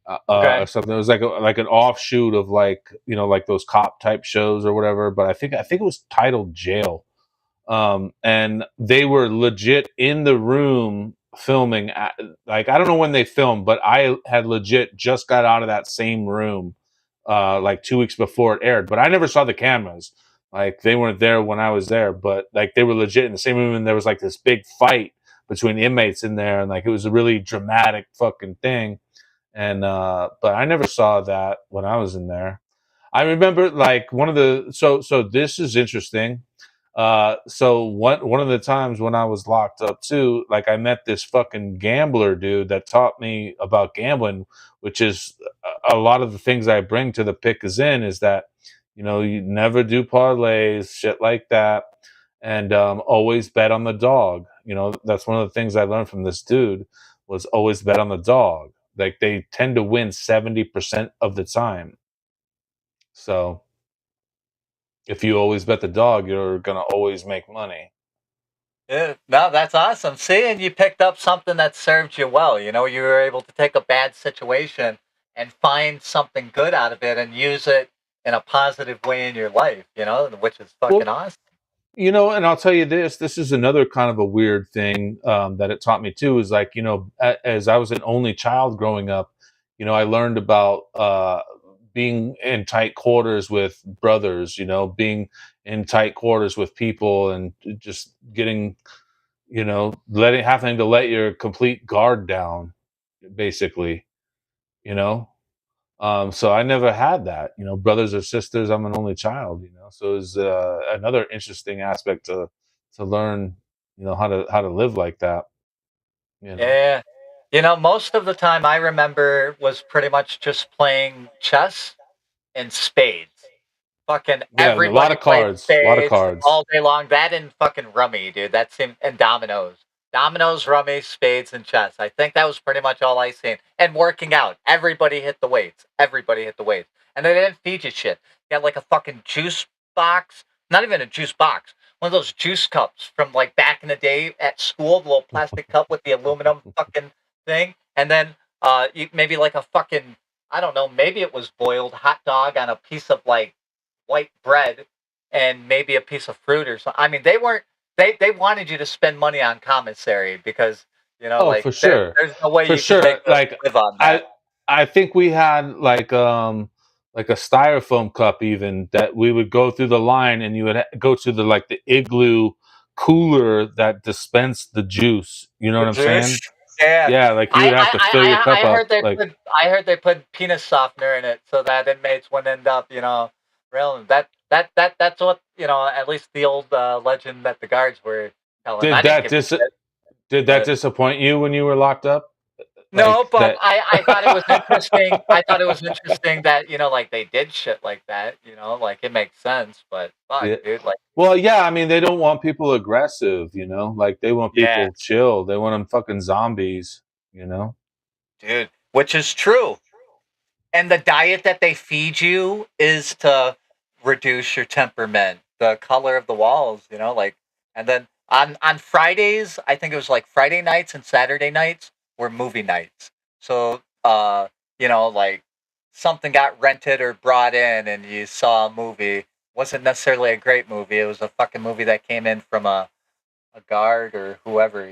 or okay. something. It was like an offshoot of like like those cop type shows or whatever. But I think it was titled Jail, and they were legit in the room filming. Like I don't know when they filmed, but I had legit just got out of that same room, like 2 weeks before it aired. But I never saw the cameras. Like they weren't there when I was there, but like they were legit in the same room, and there was like this big fight between inmates in there, and like it was a really dramatic fucking thing. And but I never saw that when I was in there. I remember like one of the so this is interesting. So one of the times when I was locked up too, like I met this fucking gambler dude that taught me about gambling, which is a lot of the things I bring to the pick is in is that you never do parlays, shit like that, and always bet on the dog. That's one of the things I learned from this dude was always bet on the dog. Like they tend to win 70% of the time. So if you always bet the dog, you're gonna always make money. Yeah, no, that's awesome. See, and you picked up something that served you well. You know, you were able to take a bad situation and find something good out of it and use it in a positive way in your life, you know, which is fucking Well, awesome. You know, and I'll tell you this. This is another kind of a weird thing that it taught me too. Is like, you know, as I was an only child growing up, you know, I learned about being in tight quarters with brothers. You know, being in tight quarters with people, and just getting, you know, letting having to let your complete guard down, basically. You know, so I never had that, you know, brothers or sisters. I'm an only child, you know, so it's another interesting aspect to learn, you know, how to live like that, you know. Yeah. Most of the time I remember was pretty much just playing chess and spades. Fucking Yeah, a lot everybody of played cards, a lot of spades cards. all day long. That and fucking rummy, dude. That seemed and dominoes. Dominoes, rummy, spades, and chess. I think that was pretty much all I seen. And working out. Everybody hit the weights. Everybody hit the weights. And they didn't feed you shit. You got like a fucking juice box. Not even a juice box. One of those juice cups from like back in the day at school, the little plastic cup with the aluminum fucking thing. And then maybe like a fucking, I don't know, maybe it was boiled hot dog on a piece of like white bread and maybe a piece of fruit or something. I mean, they weren't. They wanted you to spend money on commissary because Oh, like there's no way for you can sure. Like live on I, that. I think we had like a styrofoam cup even that we would go through the line, and you would go to the like the igloo cooler that dispensed the juice. You know The what I'm juice. saying? Yeah, Yeah, like you would have to fill your cup I up. heard they Like, put penis softener in it so that inmates wouldn't end up real. That's what at least the old legend that the guards were telling. did I didn't that give a shit, did that but disappoint you when you were locked up? no, Like but that? I thought it was interesting. I thought it was interesting that like they did shit like that. Like it makes sense. But fuck, Yeah. dude, like Well, yeah. I mean, they don't want people aggressive. You know, like they want yeah, people chill. They want them fucking zombies. You know. dude, which is true. And the diet that they feed you is to reduce your temperament, the color of the walls. And then on Fridays, I think it was like Friday nights and Saturday nights were movie nights. So like something got rented or brought in, and you saw a movie. Wasn't necessarily a great movie. It was a fucking movie that came in from a guard or whoever.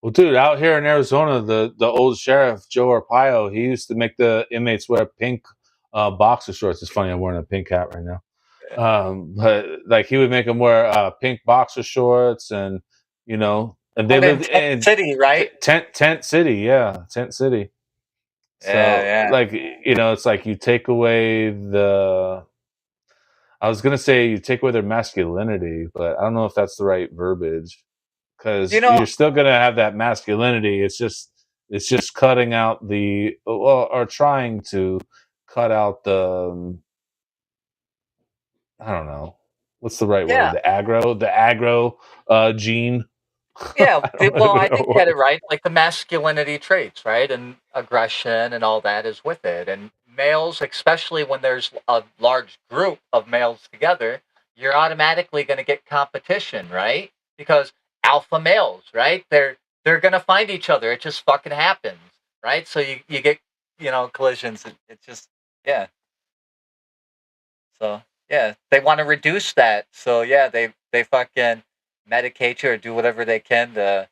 Well, dude, out here in Arizona, the old sheriff Joe Arpaio, he used to make the inmates wear pink boxer shorts. It's funny, I'm wearing a pink hat right now. But like he would make them wear pink boxer shorts, and and they But in lived Tent in City, right? Tent City, yeah, Tent City. Yeah, So yeah. like it's like you take away the. I was gonna say you take away their masculinity, but I don't know if that's the right verbiage, You because know, you're still gonna have that masculinity. It's just cutting out the, well, or trying to cut out the, I don't know, what's the right word, yeah. the aggro gene. Yeah, I don't well, even I know think you had what. it right. Like the masculinity traits, right? And aggression and all that is with it. And males, especially when there's a large group of males together, you're automatically going to get competition, right? Because alpha males, right? They're going to find each other. It just fucking happens, right? So you get, collisions. It just yeah. So yeah, they want to reduce that. So yeah, they fucking medicate you or do whatever they can to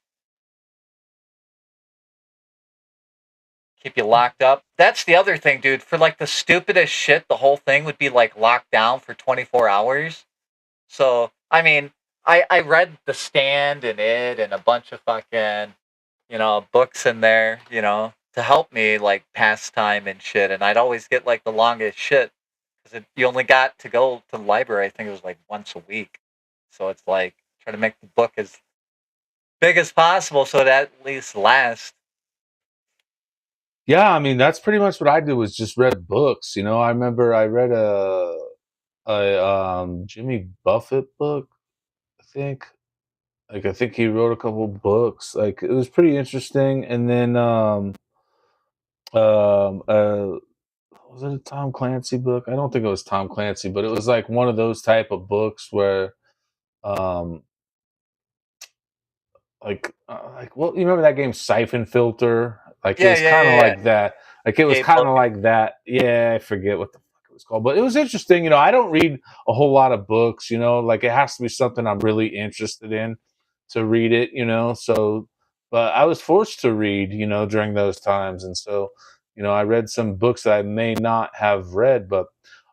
keep you locked up. That's the other thing, dude. For like the stupidest shit, the whole thing would be like locked down for 24 hours. So, I mean, I read The Stand and it and a bunch of fucking, books in there, to help me like pass time and shit. And I'd always get like the longest shit because you only got to go to the library. I think it was like once a week. So it's like try to make the book as big as possible so that at least lasts. Yeah, I mean that's pretty much what I did, was just read books. I remember I read a Jimmy Buffett book, I think. Like I think he wrote a couple books. Like it was pretty interesting. And then um uh was it a Tom Clancy book? I don't think it was Tom Clancy, but it was like one of those type of books where um well, you remember that game Siphon Filter? Like it Yeah, was yeah, kind of yeah, yeah. like that. Like it was Gabe kind of Logan. like that. Yeah, I forget what the fuck it it's called. But it was interesting. You know, I don't read a whole lot of books. You know, like it has to be something I'm really interested in to read it. You know, so but I was forced to read. You know, during those times, and so you know, I read some books that I may not have read, but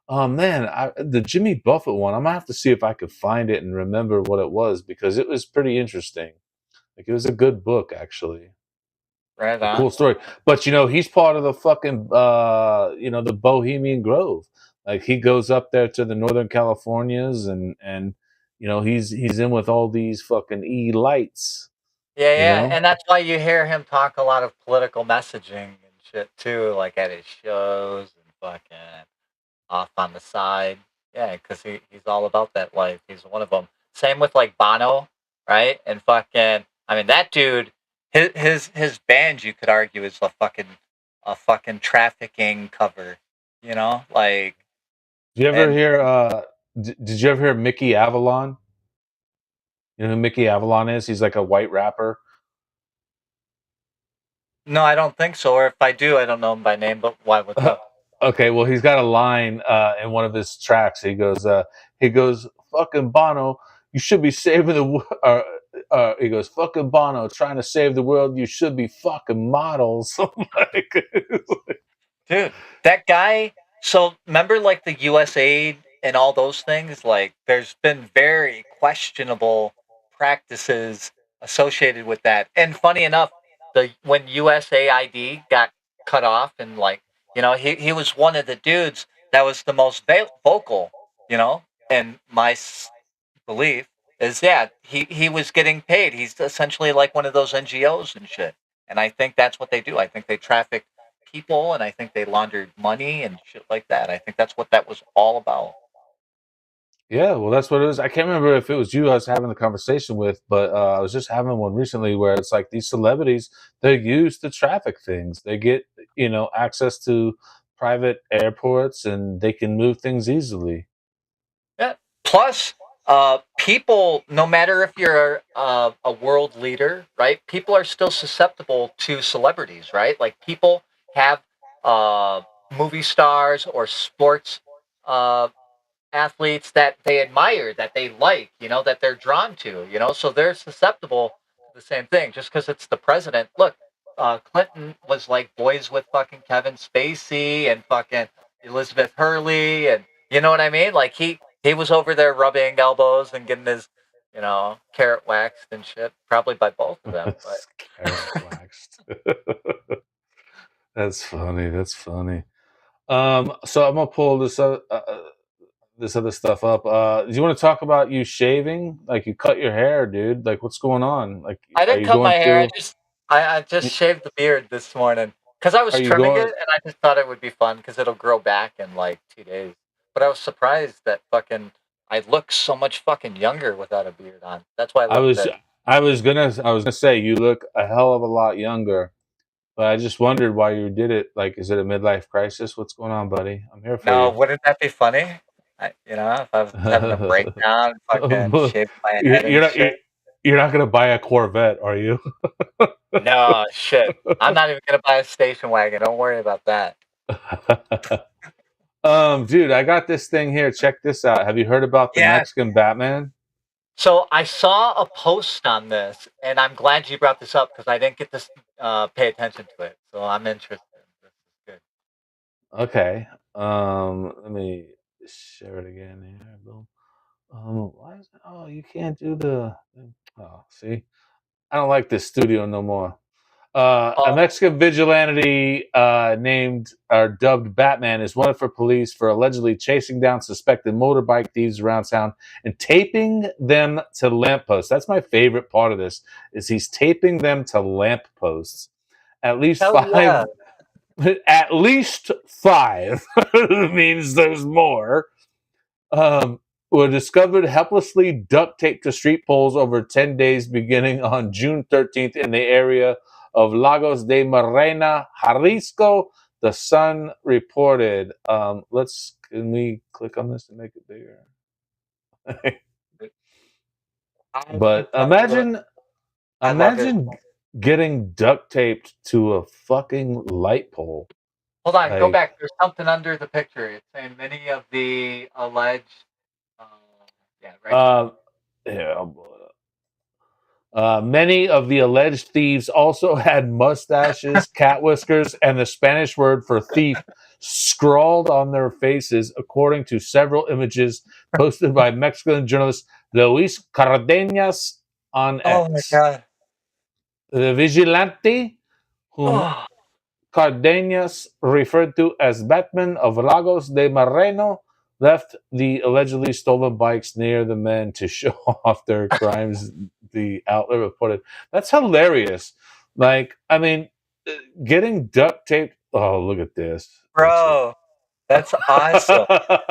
oh man, the Jimmy Buffett one, I'm gonna have to see if I could find it and remember what it was because it was pretty interesting. Like it was a good book, actually. Right A on. cool story. But you know, he's part of the fucking you know, the Bohemian Grove. Like he goes up there to the Northern Californias and you know, he's in with all these fucking elites, Yeah, you yeah, know? and that's why you hear him talk a lot of political messaging and shit too, like at his shows and fucking off on the side. Yeah, because he's all about that life. He's one of them. Same with like Bono, right? And fucking, I mean, that dude, his band, you could argue, is a fucking trafficking cover. You know, like, Did you ever and hear did you ever hear Mickey Avalon? You know who Mickey Avalon is? He's like a white rapper. no, I don't think so. Or if I do, I don't know him by name. But why? What's up? Okay, well, he's got a line in one of his tracks. He goes, "Fucking Bono, you should be saving the." He goes, "Fucking Bono, trying to save the world. You should be fucking models." Like, Dude, that guy. So remember, like the USAID and all those things. Like, there's been very questionable practices associated with that. And funny enough, the when USAID got cut off, and like he was one of the dudes that was the most vocal. You know, and my belief is he was getting paid. He's essentially like one of those NGOs and shit. And I think that's what they do. I think they traffic people, and I think they laundered money and shit like that. I think that's what that was all about. yeah, well, that's what it is. I can't remember if it was you I was having the conversation with, but I was just having one recently where it's like these celebrities they're used to traffic things. They get you know access to private airports and they can move things easily. Yeah. Plus, people, no matter if you're a world leader, right? People are still susceptible to celebrities, right? Like people have uh, movie stars or sports uh, athletes that they admire, that they like, that they're drawn to, so they're susceptible to the same thing just because it's the president. Look, Clinton was like boys with fucking Kevin Spacey and fucking Elizabeth Hurley, and you know what I mean? Like he was over there rubbing elbows and getting his, carrot waxed and shit, probably by both of them. But Carrot waxed. That's funny. That's funny. So I'm gonna pull this other stuff up. Do you want to talk about you shaving? Like you cut your hair, dude. Like what's going on? Like I are didn't you cut my going hair. through? I just shaved the beard this morning because I was Are you trimming it going? and I just thought it would be fun because it'll grow back in like 2 days. But I was surprised that fucking I look so much fucking younger without a beard on. That's why I I left was it. I was gonna say you look a hell of a lot younger, but I just wondered why you did it. Like, is it a midlife crisis? What's going on, buddy? I'm here for No, you. wouldn't that be funny? If I was having a breakdown, fucking shave my head You're and not shit. you're not gonna buy a Corvette, are you? No shit. I'm not even gonna buy a station wagon. Don't worry about that. Dude, I got this thing here. Check this out. Have you heard about the Yeah. Mexican Batman? So I saw a post on this, and I'm glad you brought this up because I didn't get to pay attention to it. So I'm interested. This is good. Okay. Let me share it again here. Boom. Why is it? Oh, you can't do the. Oh, see, I don't like this studio no more. A Oh, Mexican vigilante named or dubbed Batman is wanted for police for allegedly chasing down suspected motorbike thieves around town and taping them to lampposts. That's my favorite part of this is he's taping them to lampposts. At least hell five. yeah! At least five means there's more. Were discovered helplessly duct taped to street poles over 10 days beginning on June 13th in the area of Lagos de Morena, Jalisco. The Sun reported. Can we click on this to make it bigger? But I love it. I love it. imagine getting duct taped to a fucking light pole. Hold on, go Like, back. There's something under the picture. It's saying many of the alleged. Uh, yeah, right here. yeah, I'll blow it up. Many of the alleged thieves also had mustaches, cat whiskers, and the Spanish word for thief scrawled on their faces, according to several images posted by Mexican journalist Luis Cardenas on Oh my X. god. The vigilante, whom Oh, Cardenas, referred to as Batman of Lagos de Moreno, left the allegedly stolen bikes near the men to show off their crimes, the outlet reported. That's hilarious. Like, I mean, getting duct taped. Oh, look at this. bro, that's awesome.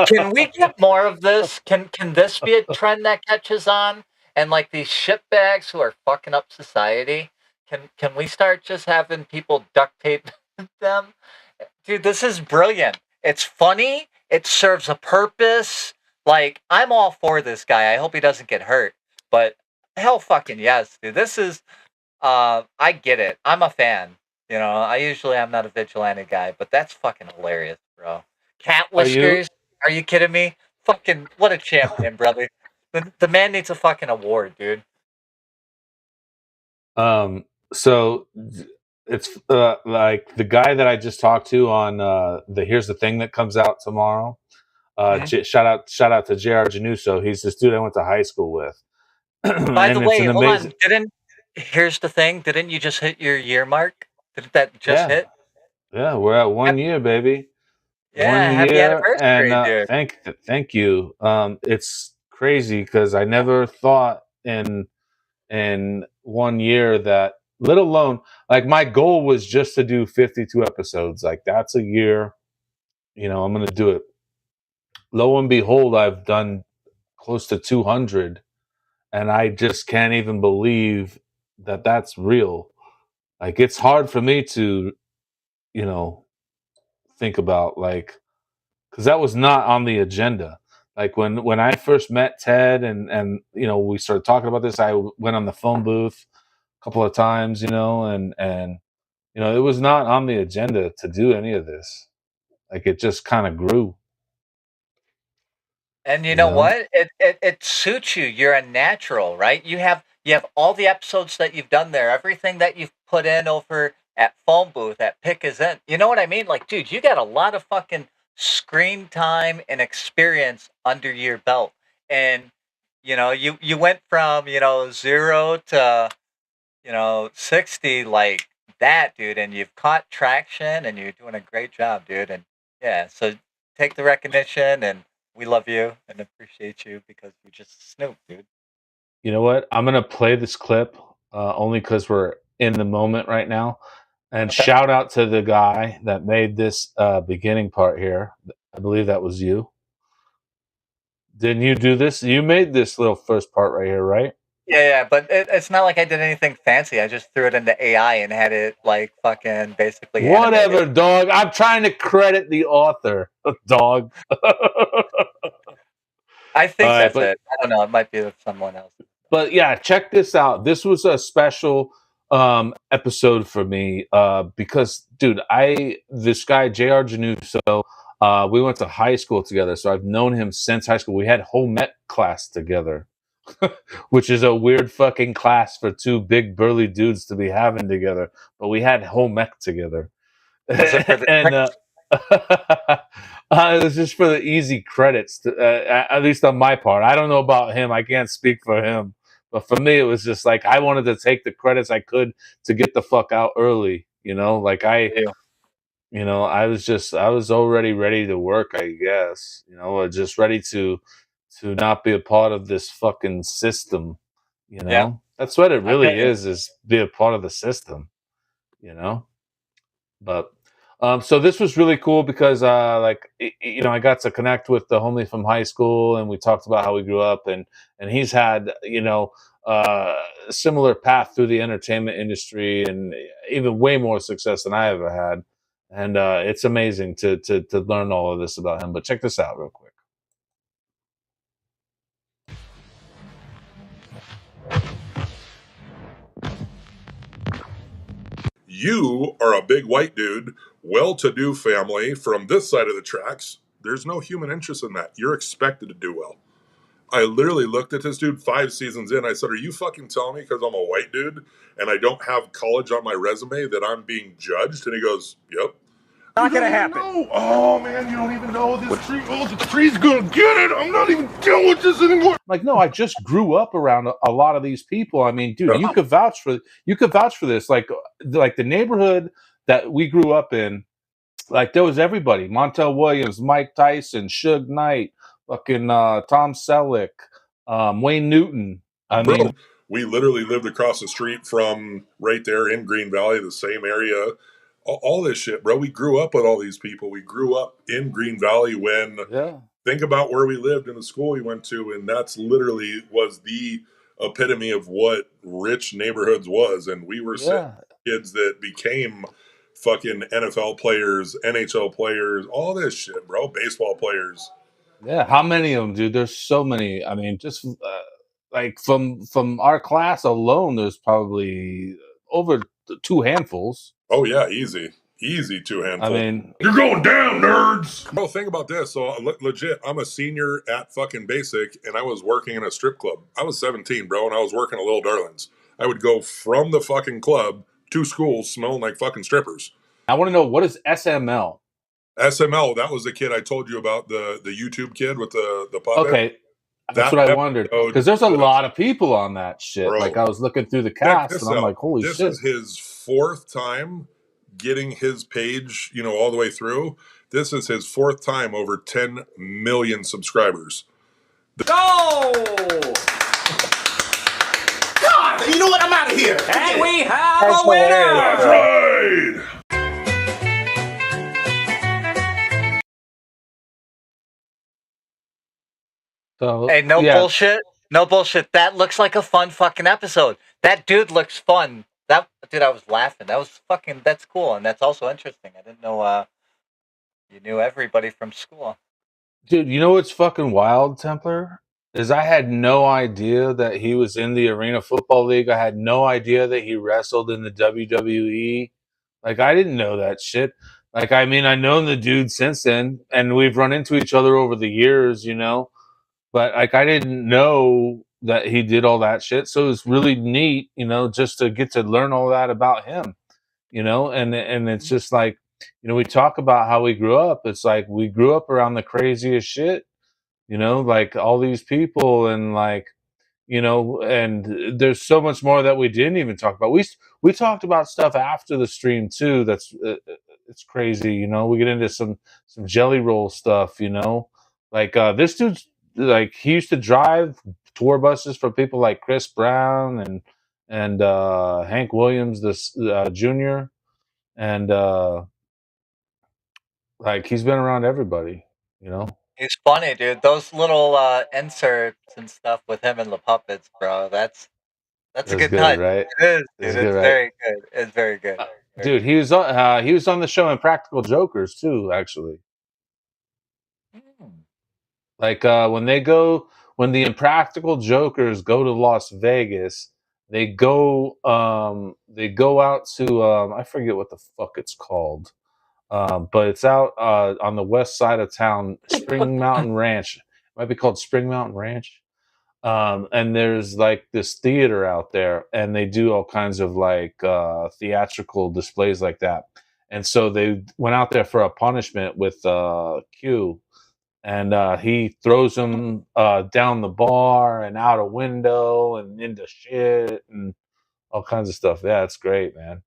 Can we get more of this? Can this be a trend that catches on? And like these shitbags who are fucking up society, can we start just having people duct tape them? Dude, this is brilliant. It's funny. It serves a purpose. Like, I'm all for this guy. I hope he doesn't get hurt. But hell fucking yes, dude. This is I get it. I'm a fan. You know, I'm not a vigilante guy, but that's fucking hilarious, bro. Cat Are you? whiskers? Are you kidding me? Fucking what a champion, brother. The man needs a fucking award, dude. So it's like the guy that I just talked to on the Here's the Thing that comes out tomorrow. Mhm. Shout out to J.R. Januso. He's the student I went to high school with, By the and it's way, an hold amazing. on. Here's the thing. Didn't you just hit your year mark? Didn't that just Yeah, hit? yeah, we're at Hap- 1 year, baby. Yeah, One happy year, and anniversary, dude. thank you. It's crazy because I never thought in 1 year that, let alone, like, my goal was just to do 52 episodes. Like, that's a year. I'm gonna do it. Lo and behold, I've done close to 200, and I just can't even believe that that's real. Like, it's hard for me to, you know, think about, like, because that was not on the agenda. Like, when I first met Ted, and we started talking about this, I went on the phone booth a couple of times, and it was not on the agenda to do any of this. Like, it just kind of grew, And you you know know. what? It suits you. You're a natural, right? You have all the episodes that you've done there, everything that you've put in over at Phone Booth, at Pick is In. You know what I mean? Like, dude, you got a lot of fucking screen time and experience under your belt. And you went from, 0 to, 60 like that, dude, and you've caught traction and you're doing a great job, dude. And yeah, so take the recognition, and we love you and appreciate you because you just Snoop, dude. You know what? I'm gonna play this clip only because we're in the moment right now. And Okay. shout out to the guy that made this beginning part here. I believe that was you. Didn't you do this? You made this little first part right here, right? Yeah, but it's not like I did anything fancy. I just threw it into AI and had it like fucking basically animated. Whatever, dog. I'm trying to credit the author, dog. All I think right, that's but it. I don't know. It might be with someone else. but yeah, check this out. This was a special episode for me because, dude, this guy Jr. Januso, we went to high school together, so I've known him since high school. We had home ec class together, which is a weird fucking class for two big burly dudes to be having together, but we had home ec together. Was it for the And tricks? it was just for the easy credits, at least on my part. I don't know about him. I can't speak for him. But for me, it was just like I wanted to take the credits I could to get the fuck out early. Like Yeah. I was already ready to work, I guess. Just ready to not be a part of this fucking system. Yeah. That's what it I feel really you. is be a part of the system. You know. But so this was really cool because I got to connect with the homie from high school, and we talked about how we grew up, and he's had a similar path through the entertainment industry, and even way more success than I ever had. And it's amazing to learn all of this about him. But check this out real quick. You are a big white dude, well-to-do family from this side of the tracks. There's no human interest in that. You're expected to do well. I literally looked at this dude 5 seasons in. I said, are you fucking telling me because I'm a white dude and I don't have college on my resume that I'm being judged? And he goes, yep. Not gonna happen. No. Oh man, you don't even know this tree. Oh, the tree's gonna get it. I'm not even dealing with this anymore. Like, no, I just grew up around a lot of these people. I mean, dude, you could vouch for this. Like the neighborhood that we grew up in, like there was everybody: Montel Williams, Mike Tyson, Suge Knight, fucking Tom Selleck, Wayne Newton. I mean, we literally lived across the street from right there in Green Valley, the same area. All this shit, bro. We grew up with all these people. We grew up in Green Valley when, think about where we lived and the school we went to, and that's literally was the epitome of what rich neighborhoods was. And we were kids that became fucking NFL players, NHL players, all this shit, bro. Baseball players. Yeah, how many of them, dude? There's so many. I mean, just like from our class alone, there's probably over 2 handfuls. Oh yeah, easy 2 handfuls. I mean, you're going down, nerds. Bro, think about this. So legit, I'm a senior at fucking basic, and I was working in a strip club. I was 17, bro, and I was working at Little Darlings. I would go from the fucking club to school smelling like fucking strippers. I want to know, what is SML? SML, that was the kid I told you about, the YouTube kid with the puppet. Okay, that's what I wondered, because there's a lot of people on that shit. Bro, like I was looking through the cast, and I'm like, holy shit! This is his 4th time getting his page, all the way through. This is his 4th time over 10 million subscribers. Go! God, you know what? I'm out of here. And we have a winner. That's right. So, hey, no bullshit. No bullshit. That looks like a fun fucking episode. That dude looks fun. Dude, I was laughing. That's cool. And that's also interesting. I didn't know you knew everybody from school. Dude, you know what's fucking wild, Templar? Is I had no idea that he was in the Arena Football League. I had no idea that he wrestled in the WWE. Like, I didn't know that shit. Like, I mean, I've known the dude since then, and we've run into each other over the years, But, like, I didn't know that he did all that shit. So it was really neat, just to get to learn all that about him, And it's just like, we talk about how we grew up. It's like we grew up around the craziest shit, like all these people, and like, and there's so much more that we didn't even talk about. We talked about stuff after the stream too. That's it's crazy, We get into some jelly roll stuff, Like this dude's like, he used to drive tour buses for people like Chris Brown and Hank Williams, this Jr. And like, he's been around everybody, He's funny, dude. Those little inserts and stuff with him and the puppets, bro. That's a good time, right? It is, dude. It's very good. It's very good. Dude, he was on the show Impractical Jokers too, actually. Like when the Impractical Jokers go to Las Vegas, they go out to I forget what the fuck it's called. But it's out on the west side of town, Spring Mountain Ranch. It might be called Spring Mountain Ranch. And there's like this theater out there, and they do all kinds of like theatrical displays like that. And so they went out there for a punishment with Q, and he throws him down the bar and out a window and into shit and all kinds of stuff. Yeah, it's great, man.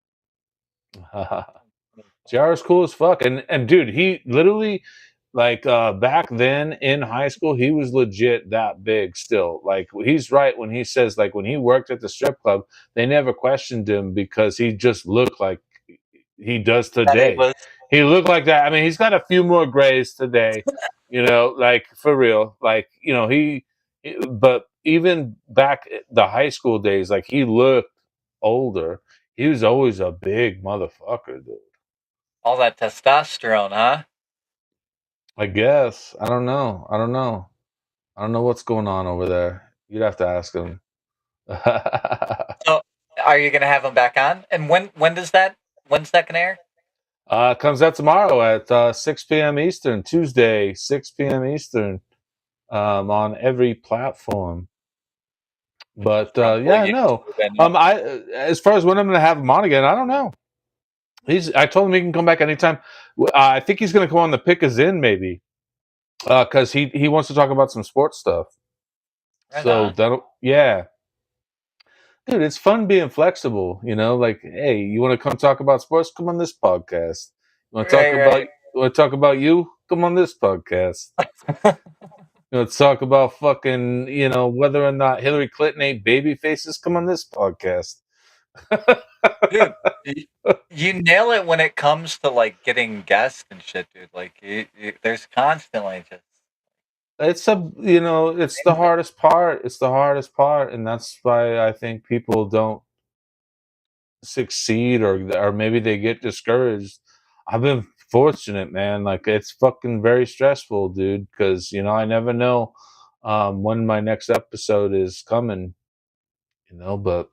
JR is cool as fuck, and dude, he literally, like back then in high school, he was legit that big still. Like, he's right when he says, like, when he worked at the strip club, they never questioned him because he just looked like he does today. He looked like that. I mean, he's got a few more grays today, like, for real. Like, but even back the high school days, like, he looked older. He was always a big motherfucker, dude. All that testosterone, huh? I guess. I don't know. I don't know what's going on over there. You'd have to ask him. So, are you gonna have him back on? And when does that When's that gonna air? Comes out tomorrow at 6 p.m. Eastern, Tuesday, 6 p.m. Eastern, on every platform. But yeah, no. I as far as when I'm going to have him on again, I don't know. I told him he can come back anytime. I think he's going to come on the Pick Us In maybe, because he wants to talk about some sports stuff. Right So on. that'll dude, it's fun being flexible. You know, like, hey, you want to come talk about sports? Come on this podcast. You want to talk about you? Come on this podcast. Let's talk about fucking, whether or not Hillary Clinton ate baby faces. Come on this podcast. Dude, you nail it when it comes to like getting guests and shit, dude. Like, there's constantly just. It's it's the hardest part. It's the hardest part, and that's why I think people don't succeed, or maybe they get discouraged. I've been fortunate, man. Like, it's fucking very stressful, dude, because I never know when my next episode is coming. But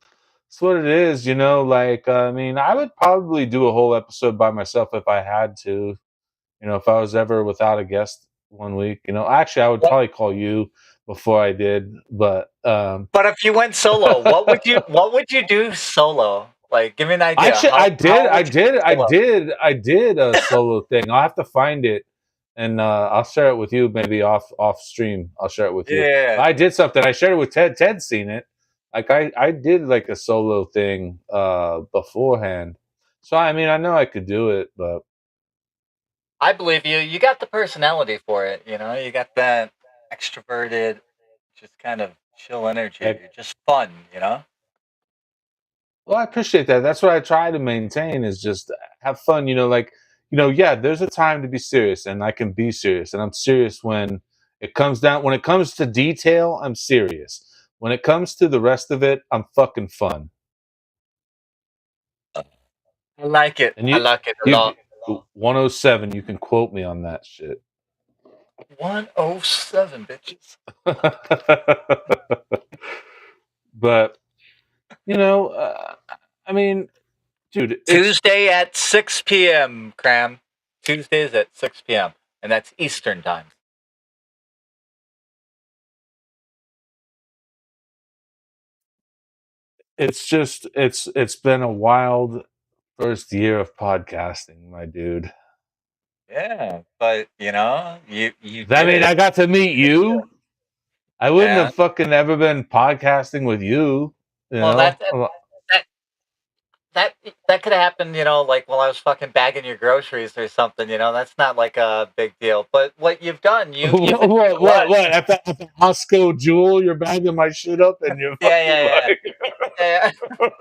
it's what it is. Like, I mean, I would probably do a whole episode by myself if I had to. If I was ever without a guest one week. Actually, I would probably call you before I did, but But if you went solo, what would you do solo? Like, give me an idea. Actually, I did a solo thing. I'll have to find it, and I'll share it with you maybe off stream. I'll share it with you. Yeah. I did something. I shared it with Ted. Ted's seen it. Like, I did like a solo thing beforehand. So I mean, I know I could do it, but I believe you. You got the personality for it. You got that extroverted, just kind of chill energy. You're just fun. Well, I appreciate that. That's what I try to maintain, is just have fun. Yeah, there's a time to be serious, and I can be serious, and I'm serious when it comes to detail. I'm serious. When it comes to the rest of it, I'm fucking fun. I like it. I like it a lot. 107. You can quote me on that shit. 107, bitches. But I mean, dude, Tuesday at 6 p.m. Cram. Tuesdays at 6 p.m. and that's Eastern time. It's been a wild first year of podcasting, my dude. Yeah, but you. I got to meet you. I wouldn't have fucking ever been podcasting with you. That could happen, like while I was fucking bagging your groceries or something. That's not like a big deal. But what you've done, what at the Costco Jewel, you're bagging my shit up and you're yeah. What's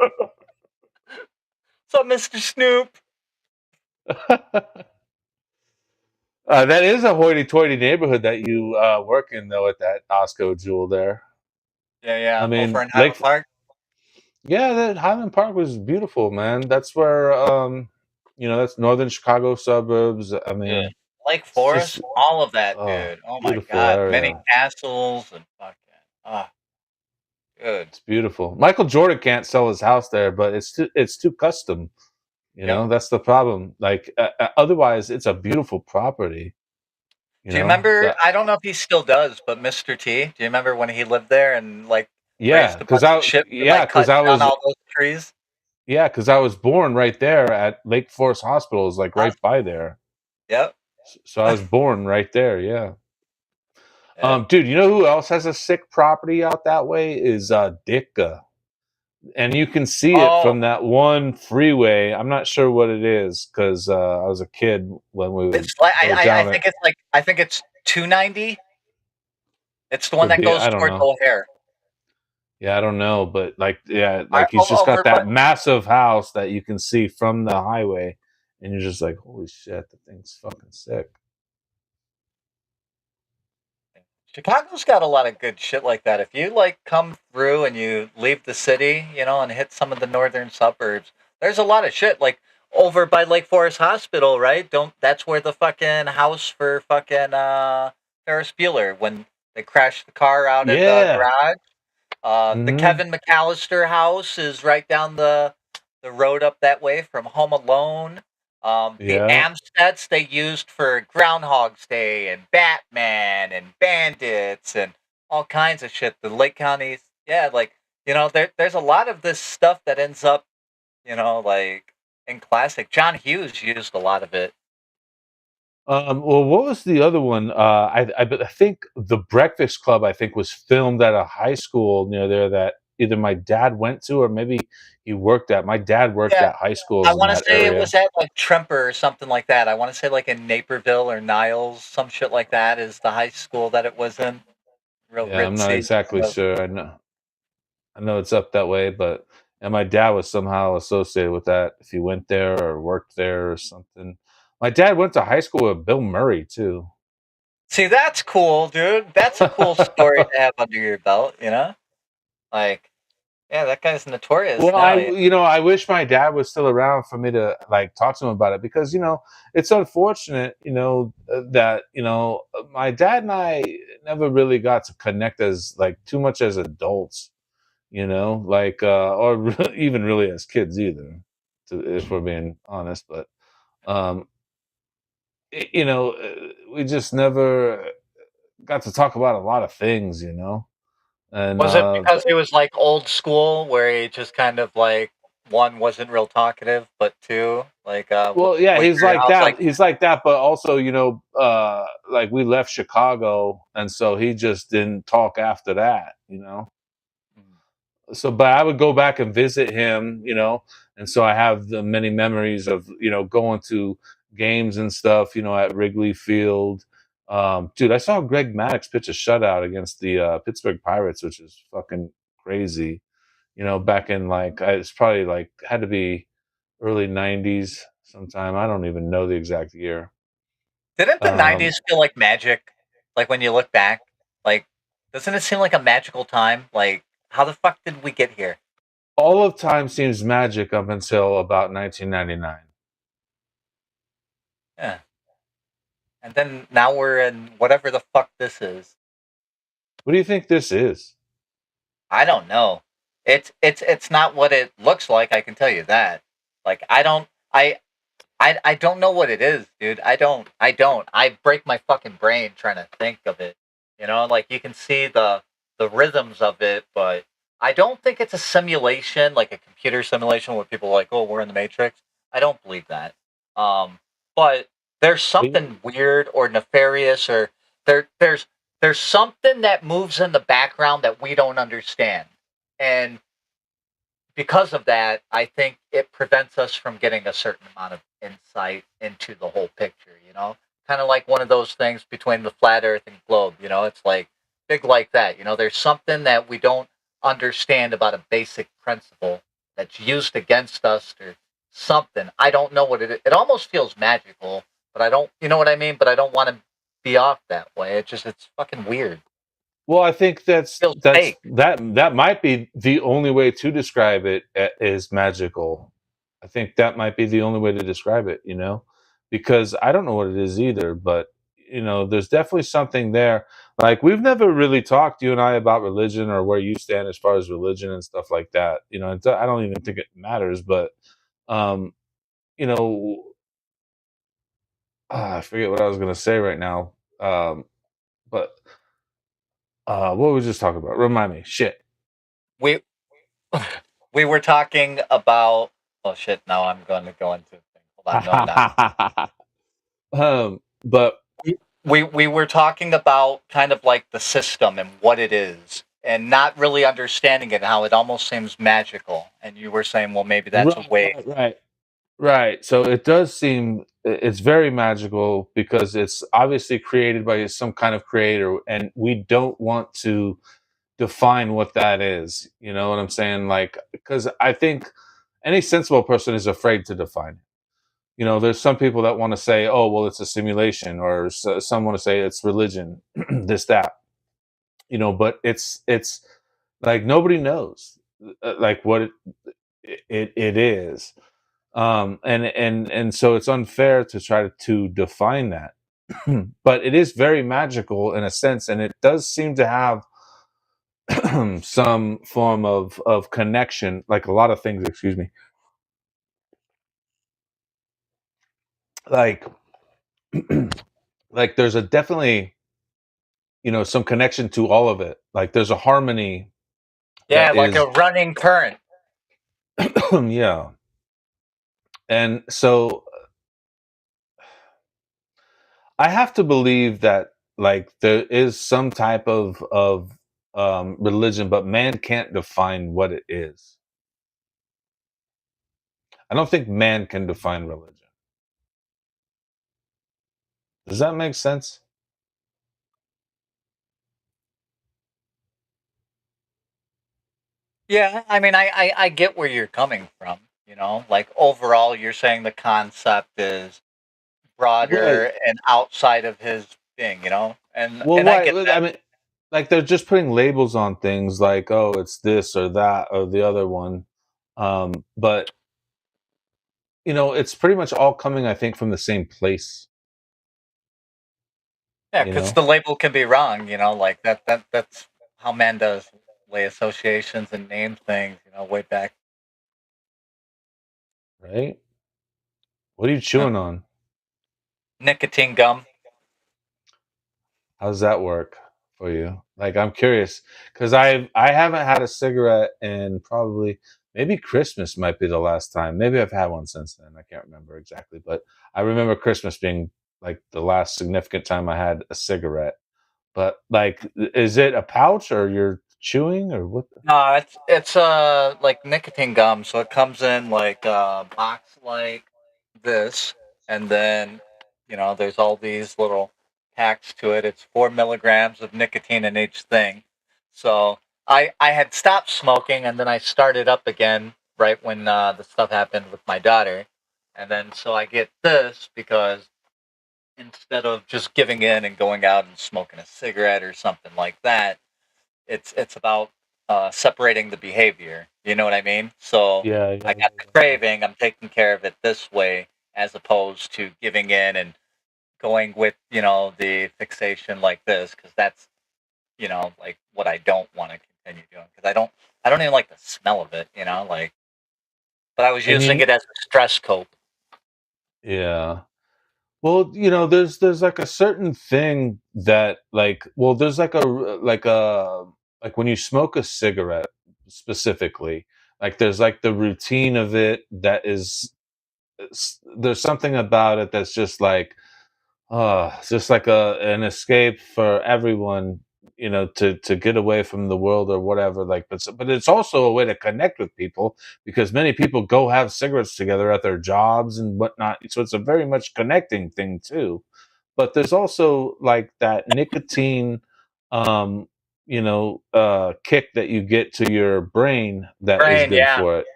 up, Mr. Snoop? That is a hoity-toity neighborhood that you work in, though, at that Costco Jewel there. Yeah. I mean, over in Highland Park. Yeah, that Highland Park was beautiful, man. That's where that's northern Chicago suburbs. I mean, Lake Forest, all of that, dude. Oh my god, area. Many castles and fucking good. It's beautiful. Michael Jordan can't sell his house there, but it's too custom. That's the problem. Like, otherwise, it's a beautiful property. Do you remember? I don't know if he still does, but Mr. T. Do you remember when he lived there and like? Yeah, because I was all those trees. Yeah, because I was born right there at Lake Forest Hospital. Is like right by there. Yep. So I was born right there. Yeah. Dude, you know who else has a sick property out that way? Is Ditka. And you can see it from that one freeway. I'm not sure what it is because I was a kid when we were. I think it's 290. It's the one that goes towards O'Hare. Yeah, I don't know, but he's just got that massive house that you can see from the highway, and you're just like, holy shit, the thing's fucking sick. Chicago's got a lot of good shit like that. If you like come through and you leave the city, and hit some of the northern suburbs, there's a lot of shit like over by Lake Forest Hospital, right? That's where the fucking house for fucking Ferris Bueller when they crashed the car out in the garage. The Kevin McAllister house is right down the the road up that way from Home Alone. The Yeah. Amsteds they used for Groundhog's Day and Batman and Bandits and all kinds of shit. The Lake Counties, yeah, like there's a lot of this stuff that ends up, like in classic. John Hughes used a lot of it. Well, what was the other one? I think the Breakfast Club, I think, was filmed at a high school near there that either my dad went to or maybe he worked at. My dad worked Yeah, at high I schools in want to that say it area. was at like Tremper or something like that. I want to say like in Naperville or Niles, some shit like that is the high school that it was in. Real Yeah, I'm not ritzy. exactly sure. I know it's up that way, but and my dad was somehow associated with that if he went there or worked there or something. My dad went to high school with Bill Murray too. See, that's cool, dude. That's a cool story to have under your belt, Like, yeah, that guy's notorious Well, now. I wish my dad was still around for me to like talk to him about it because it's unfortunate, that my dad and I never really got to connect as like too much as adults, like or even really as kids either, if we're being honest. But um, we just never got to talk about a lot of things, and Was it because he was like old school, where he just kind of like one wasn't real talkative, but two like well, yeah, was he's your like house that. like He's like that, but also, like we left Chicago, and so he just didn't talk after that. So, but I would go back and visit him, and so I have the many memories of going to games and stuff, at Wrigley Field. Dude, I saw Greg Maddux pitch a shutout against the Pittsburgh Pirates, which is fucking crazy. Back in like it's probably like had to be early '90s sometime. I don't even know the exact year. Didn't the Um, '90s feel like magic? Like when you look back, like doesn't it seem like a magical time? Like how the fuck did we get here? all of time seems magic up until about 1999. Yeah, and then now we're in whatever the fuck this is. What do you think this is? I don't know. It's not what it looks like. I can tell you that. Like I don't know what it is, dude. I don't. I break my fucking brain trying to think of it. Like you can see the rhythms of it, but I don't think it's a simulation, like a computer simulation where people are like, "Oh, we're in the Matrix." I don't believe that. But there's something weird or nefarious, or there's something that moves in the background that we don't understand, and because of that, I think it prevents us from getting a certain amount of insight into the whole picture, Kind of like one of those things between the flat earth and globe, It's like big like that, There's something that we don't understand about a basic principle that's used against us or something. I don't know what it is. It almost feels magical, but I don't, you know what I mean? But I don't want to be off that way. It's fucking weird. Well, I think It feels fake. that might be the only way to describe it is magical. I think that might be the only way to describe it, because I don't know what it is either, but there's definitely something there. Like we've never really talked, you and I, about religion or where you stand as far as religion and stuff like that. I don't even think it matters, but um, you know, I forget what I was gonna say right now. But what were we just talking about? Remind me. Shit. We we were talking about. Oh shit! Now I'm going to go into things. Hold on, no, I'm not. But We were talking about kind of like the system and what it is, and not really understanding it. How it almost seems magical. And you were saying, well, maybe that's a way. right. So it does seem it's very magical because it's obviously created by some kind of creator, and we don't want to define what that is. You know what I'm saying? Like, because I think any sensible person is afraid to define it. There's some people that want to say, "Oh, well, it's a simulation," or some want to say it's religion, this that. But it's like nobody knows, like what it is, and so it's unfair to try to define that. But it is very magical in a sense, and it does seem to have some form of connection, like a lot of things. Excuse me. like like there's a definitely, some connection to all of it. Like there's a harmony Yeah, that like a is running current. yeah. And so I have to believe that like there is some type of religion, but man can't define what it is. I don't think man can define religion. Does that make sense? Yeah, I mean, I get where you're coming from. Like overall, you're saying the concept is Right. broader and outside of his thing. And Well, I right. get Well, I that. mean, like they're just putting labels on things like, oh, it's this or that or the other one. But it's pretty much all coming, I think, from the same place. Yeah, You because know, the label can be wrong. Like that's how man does lay associations and name things. Way back. right? What are you chewing on? Nicotine gum. How does that work for you? Like, I'm curious because I haven't had a cigarette in probably maybe Christmas might be the last time. Maybe I've had one since then. I can't remember exactly, but I remember Christmas being like the last significant time I had a cigarette. But like, is it a pouch or you're chewing or what? No, it's like nicotine gum, so it comes in like a box like this, and then there's all these little packs to it. It's 4 milligrams of nicotine in each thing. So I had stopped smoking, and then I started up again right when the stuff happened with my daughter, and then so I get this because instead of just giving in and going out and smoking a cigarette or something like that, it's about separating the behavior. You know what I mean? So Yeah, I yeah, got the craving. I'm taking care of it this way, as opposed to giving in and going with the fixation like this, because that's like what I don't want to continue doing, because I don't even like the smell of it. Like, but I was and using you, it as a stress cope. yeah. Well, there's like a certain thing that like, well, there's like when you smoke a cigarette specifically, like there's like the routine of it that is there's something about it that's just like it's just like an escape for everyone, to get away from the world or whatever. Like, but it's also a way to connect with people because many people go have cigarettes together at their jobs and whatnot. So it's a very much connecting thing too. But there's also like that nicotine, kick that you get to your brain that is Brain, good yeah. for it.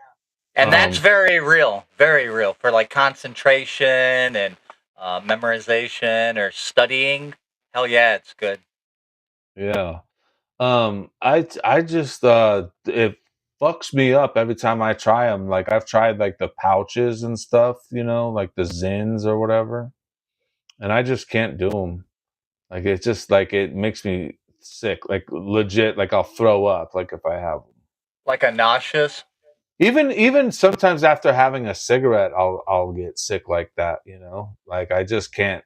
And that's Um, very real for like concentration and memorization or studying. Hell yeah, it's good. yeah. I just it fucks me up every time I try them. Like I've tried like the pouches and stuff, like the Zins or whatever, and I just can't do them. Like it's just like it makes me sick, like legit. Like I'll throw up, like if I have them. Like a nauseous. Even sometimes after having a cigarette, I'll get sick like that. Like I just can't.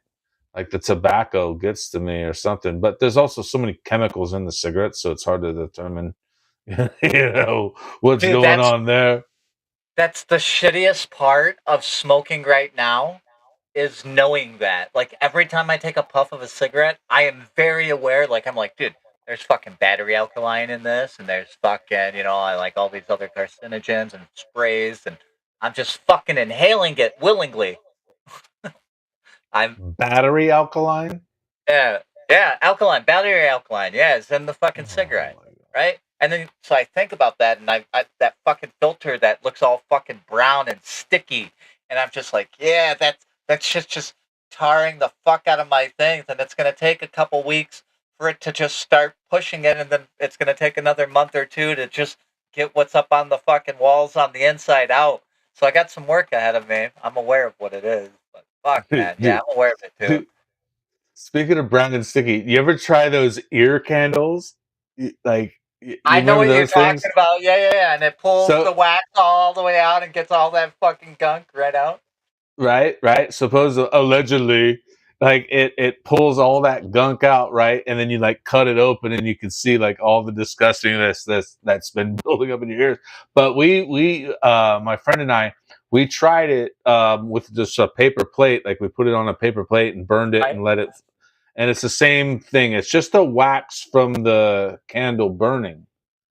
Like the tobacco gets to me or something. But there's also so many chemicals in the cigarettes, so it's hard to determine what's Dude, going that's on there. that's the shittiest part of smoking right now, is knowing that. Like every time I take a puff of a cigarette, I am very aware. Like I'm like, dude, there's fucking battery alkaline in this, and there's fucking, I like all these other carcinogens and sprays, and I'm just fucking inhaling it willingly. I'm Battery alkaline? Yeah, yeah, alkaline, battery alkaline. Yeah, it's in the fucking Oh cigarette, my god. right? And then so I think about that, and I that fucking filter that looks all fucking brown and sticky, and I'm just like, yeah, that shit's just tarring the fuck out of my things, and it's gonna take a couple weeks for it to just start pushing it, and then it's gonna take another month or two to just get what's up on the fucking walls on the inside out. So I got some work ahead of me. I'm aware of what it is, but fuck, man, yeah, Dude, I'm aware of it too. dude, speaking of brown and sticky, you ever try those ear candles? Like you I know remember what you're those things? talking about. Yeah, yeah, yeah. And it pulls So the wax all the way out and gets all that fucking gunk right out. right. Suppose allegedly, like it pulls all that gunk out, right, and then you like cut it open, and you can see like all the disgustingness that's been building up in your ears. But my friend and I, we tried it with just a paper plate. Like we put it on a paper plate and burned it Right. and let it, and it's the same thing. It's just the wax from the candle burning,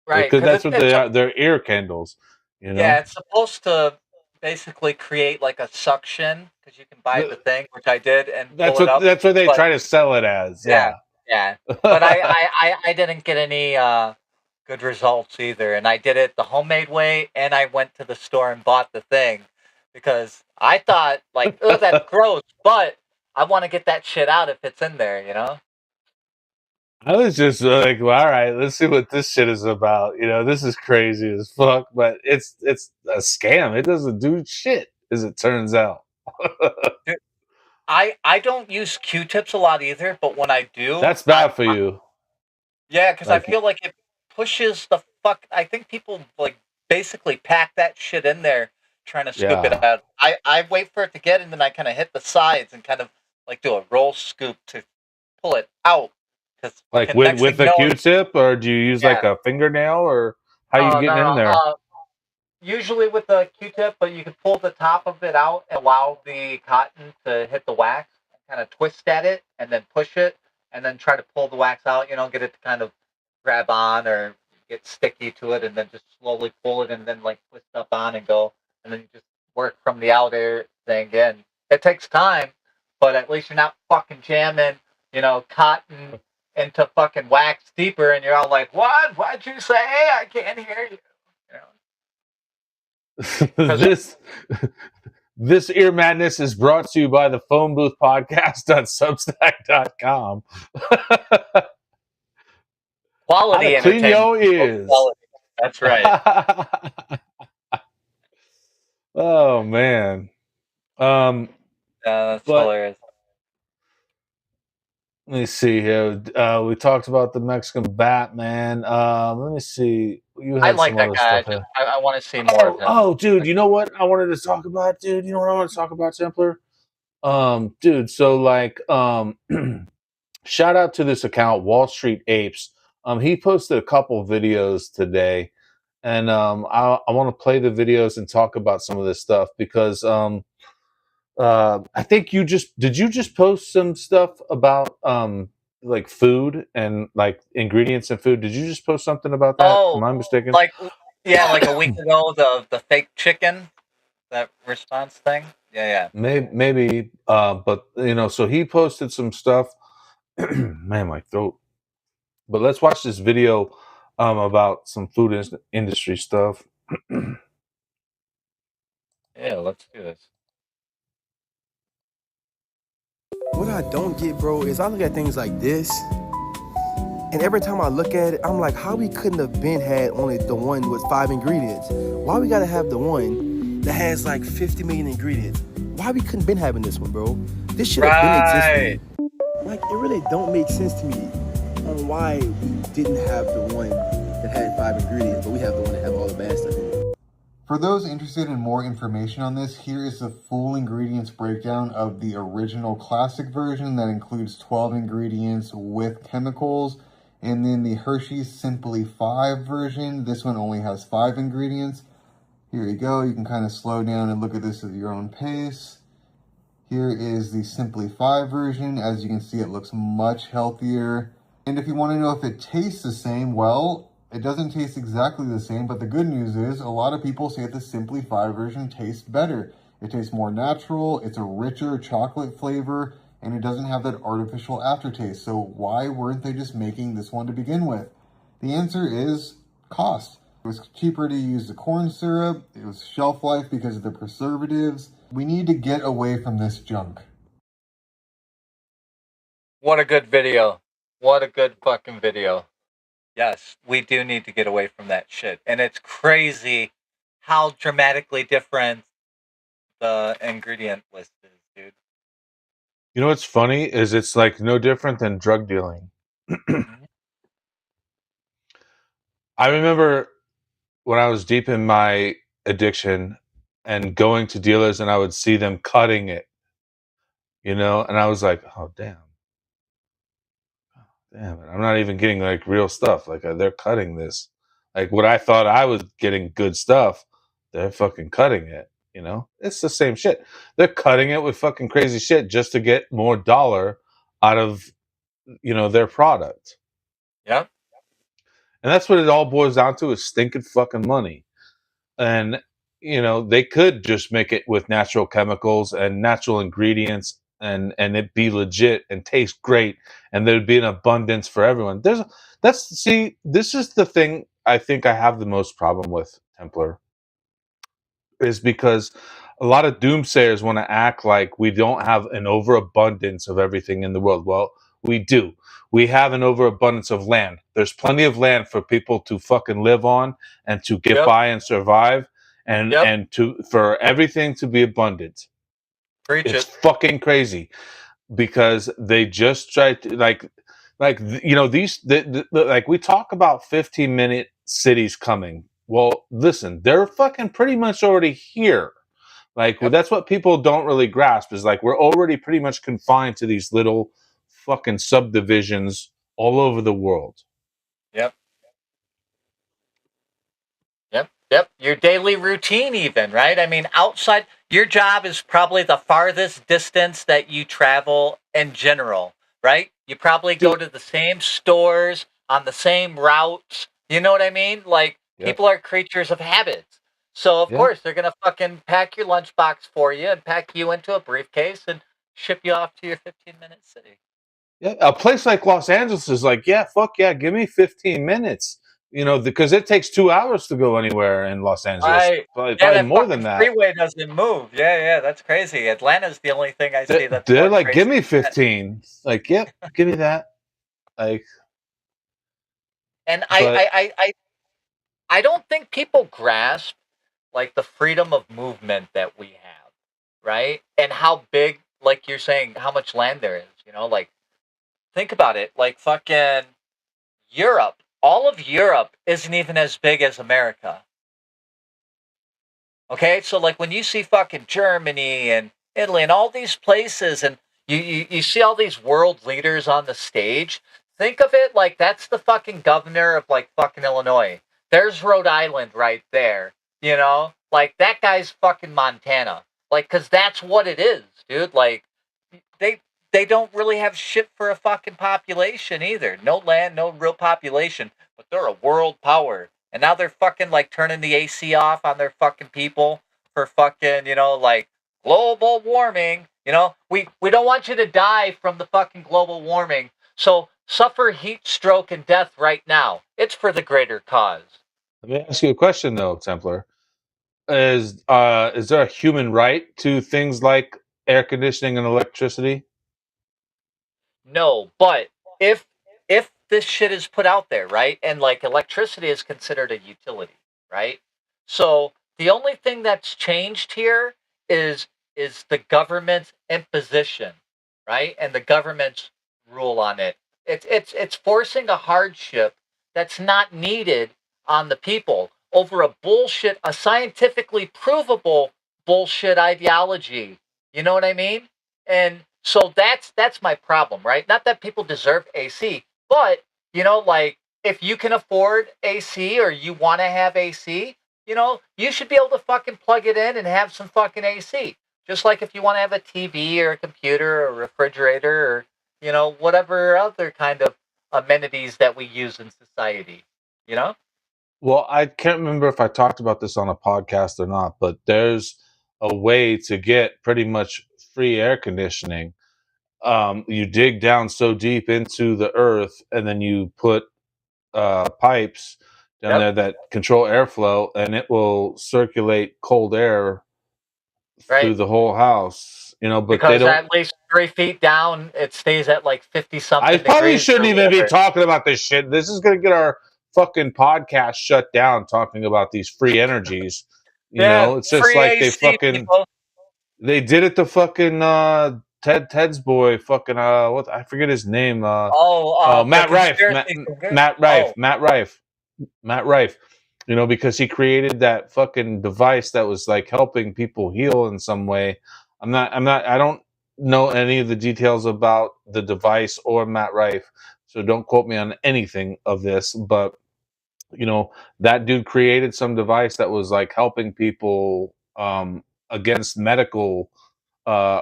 Right, because because that's what they are. They're ear candles, you know. yeah, it's supposed to basically create like a suction because you can buy the thing, which I did, and pull it up. That's what they But try to sell it as. yeah, Yeah. yeah. But I didn't get any good results either, and I did it the homemade way, and I went to the store and bought the thing because I thought like, oh, that's gross, but I want to get that shit out if it's in there, you know. I was just like, well, all right, let's see what this shit is about. You know, this is crazy as fuck, but it's a scam. It doesn't do shit, as it turns out. Dude, I don't use Q-tips a lot either, but when I do, That's bad for you. yeah, because I Like, feel like it pushes the fuck. I think people like basically pack that shit in there trying to scoop it yeah, out. I wait for it to get, and then I kind of hit the sides and kind of like do a roll scoop to pull it out. Because like next thing with you a know, Q-tip, or do you use like yeah, a fingernail, or how you no, getting in no, there? usually with the Q-tip, but you can pull the top of it out and allow the cotton to hit the wax, kind of twist at it, and then push it, and then try to pull the wax out. You know, get it to kind of grab on or get sticky to it, and then just slowly pull it, and then like twist up on and go, and then you just work from the outer thing in. It takes time, but at least you're not fucking jamming, you know, cotton into fucking wax deeper, and you're all like, "What? What'd you say? I can't hear you." You know? this this ear madness is brought to you by the phone booth podcast.substack.com. Quality How to clean entertainment. your ears. Quality. That's right. Oh man. That's But hilarious. let me see here. We talked about the Mexican Batman. Let me see. You I had like some that other guy. stuff here. I want to see more of him. Oh, dude, you know what I wanted to talk about, dude? You know what I want to talk about, Templar? Dude, so like, shout out to this account, Wall Street Apes. He posted a couple videos today, and I want to play the videos and talk about some of this stuff because I think you just post some stuff about like food and like ingredients in food? Did you just post something about that? Oh, Am I mistaken? like yeah, like a week ago, the fake chicken, that response thing. Yeah, yeah. Maybe, but you know, so he posted some stuff. Man, my throat. But let's watch this video about some food industry stuff. Yeah, let's do this. What I don't get, bro, is I look at things like this, and every time I look at it, I'm like, how we couldn't have been had only the one with 5 ingredients? Why we gotta have the one that has like 50 million ingredients? Why we couldn't been having this one, bro? This should have been existing. Like, it really don't make sense to me on why we didn't have the one that had 5 ingredients, but we have the one that have all the bad stuff in it. For those interested in more information on this, here is the full ingredients breakdown of the original classic version that includes 12 ingredients with chemicals. And then the Hershey's Simply 5 version, this one only has 5 ingredients. Here you go, you can kind of slow down and look at this at your own pace. Here is the Simply 5 version. As you can see, it looks much healthier. And if you want to know if it tastes the same, well, it doesn't taste exactly the same, but the good news is a lot of people say the Simply 5 version tastes better. It tastes more natural, it's a richer chocolate flavor, and it doesn't have that artificial aftertaste. So why weren't they just making this one to begin with? The answer is cost. It was cheaper to use the corn syrup, it was shelf life because of the preservatives. We need to get away from this junk. What a good video. What a good fucking video. Yes, we do need to get away from that shit. And it's crazy how dramatically different the ingredient list is, dude. You know what's funny is it's like no different than drug dealing. I remember when I was deep in my addiction, and going to dealers, and I would see them cutting it, and I was like, oh damn, I'm not even getting like real stuff. Like they're cutting this, like what I thought I was getting good stuff, they're fucking cutting it. It's the same shit. They're cutting it with fucking crazy shit just to get more dollar out of their product. Yep. And that's what it all boils down to, is stinking fucking money. And they could just make it with natural chemicals and natural ingredients, and it be legit and taste great, and there'd be an abundance for everyone. This is the thing I think I have the most problem with, Templar, is because a lot of doomsayers want to act like we don't have an overabundance of everything in the world. Well, we do. We have an overabundance of land. There's plenty of land for people to fucking live on and to get by and survive, and for everything to be abundant. It's fucking crazy, because they just try to like these like we talk about 15-minute cities coming. Well, listen, they're fucking pretty much already here. Like that's what people don't really grasp, is like we're already pretty much confined to these little fucking subdivisions all over the world. Yep. Your daily routine even, right? I mean, outside, your job is probably the farthest distance that you travel in general, right? You probably go to the same stores on the same routes. You know what I mean? Like, people are creatures of habits. So, of course, they're going to fucking pack your lunchbox for you and pack you into a briefcase and ship you off to your 15-minute city. Yeah, a place like Los Angeles is like, fuck yeah, give me 15 minutes. Because it takes 2 hours to go anywhere in Los Angeles. Probably more than that. Freeway doesn't move. Yeah, that's crazy. Atlanta's the only thing I see that's they're like, give me 15. Like, give me that. Like, and I don't think people grasp like the freedom of movement that we have, right? And how big, like you're saying, how much land there is. Like, think about it. Like fucking Europe. All of Europe isn't even as big as America. Okay, so like when you see fucking Germany and Italy and all these places, and you see all these world leaders on the stage, think of it like that's the fucking governor of like fucking Illinois. There's Rhode Island right there, like that guy's fucking Montana. Like, cause that's what it is, dude. Like they don't really have shit for a fucking population either. No land, no real population, but they're a world power. And now they're fucking like turning the AC off on their fucking people for fucking, like global warming. We don't want you to die from the fucking global warming. So suffer heat stroke and death right now. It's for the greater cause. Let me ask you a question though, Templar. Is there a human right to things like air conditioning and electricity? No, but if this shit is put out there, right? And like electricity is considered a utility, right? So the only thing that's changed here is the government's imposition, right? And the government's rule on it. It's forcing a hardship that's not needed on the people over a scientifically provable bullshit ideology. You know what I mean? And so that's my problem, right? Not that people deserve AC, but like if you can afford AC or you want to have AC, you should be able to fucking plug it in and have some fucking AC. Just like if you want to have a TV or a computer or a refrigerator or whatever other kind of amenities that we use in society. Well, I can't remember if I talked about this on a podcast or not, but there's a way to get pretty much free air conditioning. You dig down so deep into the earth, and then you put pipes down there that control airflow, and it will circulate cold air through the whole house. But because they don't. At least 3 feet down, it stays at like 50-something. I probably shouldn't even be talking about this shit. This is gonna get our fucking podcast shut down talking about these free energies. It's just like they fucking people. They did it to fucking Ted's boy, fucking what I forget his name. Matt Rife. Matt Rife. You know, because he created that fucking device that was like helping people heal in some way. I don't know any of the details about the device or Matt Rife, so don't quote me on anything of this, but you know, that dude created some device that was like helping people against medical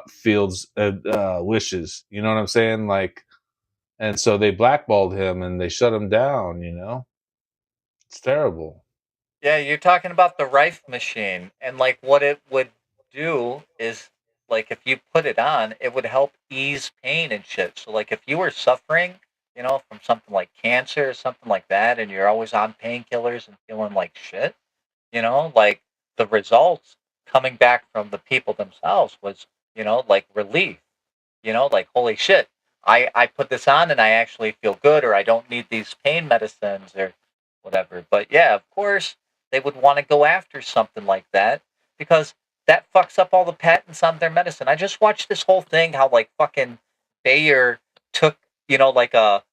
fields wishes. You know what I'm saying? Like, and so they blackballed him and they shut him down, you know? It's terrible. Yeah, you're talking about the Rife machine, and like what it would do is like if you put it on, it would help ease pain and shit. So like if you were suffering, from something like cancer or something like that, and you're always on painkillers and feeling like shit, like the results coming back from the people themselves was, like relief, like holy shit, I put this on and I actually feel good, or I don't need these pain medicines or whatever. But yeah, of course they would want to go after something like that because that fucks up all the patents on their medicine. I just watched this whole thing how like fucking Bayer took, like a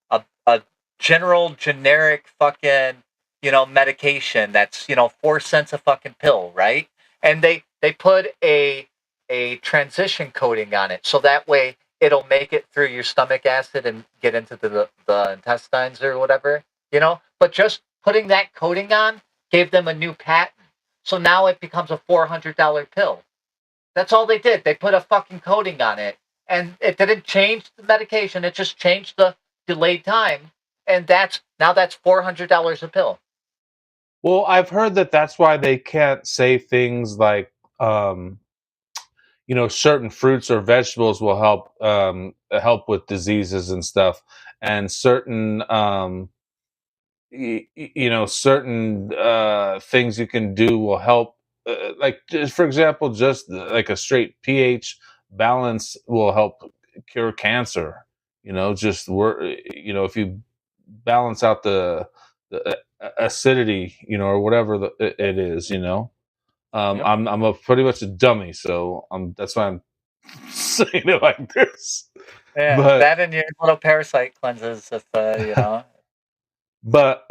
general generic fucking, medication that's, 4 cents a fucking pill, right? And they put a transition coating on it so that way it'll make it through your stomach acid and get into the intestines or whatever, but just putting that coating on gave them a new patent. So now it becomes a $400 pill. That's all they did. They put a fucking coating on it, and it didn't change the medication. It just changed the delayed time, and that's $400 a pill. Well, I've heard that that's why they can't say things like, certain fruits or vegetables will help with diseases and stuff, and certain certain things you can do will help. Like, just for example, just like a straight pH balance will help cure cancer. Just work. If you balance out the acidity, or whatever it is. Yep. I'm a pretty much a dummy, so that's why I'm saying it like this. Yeah, But that and your little parasite cleanses, if but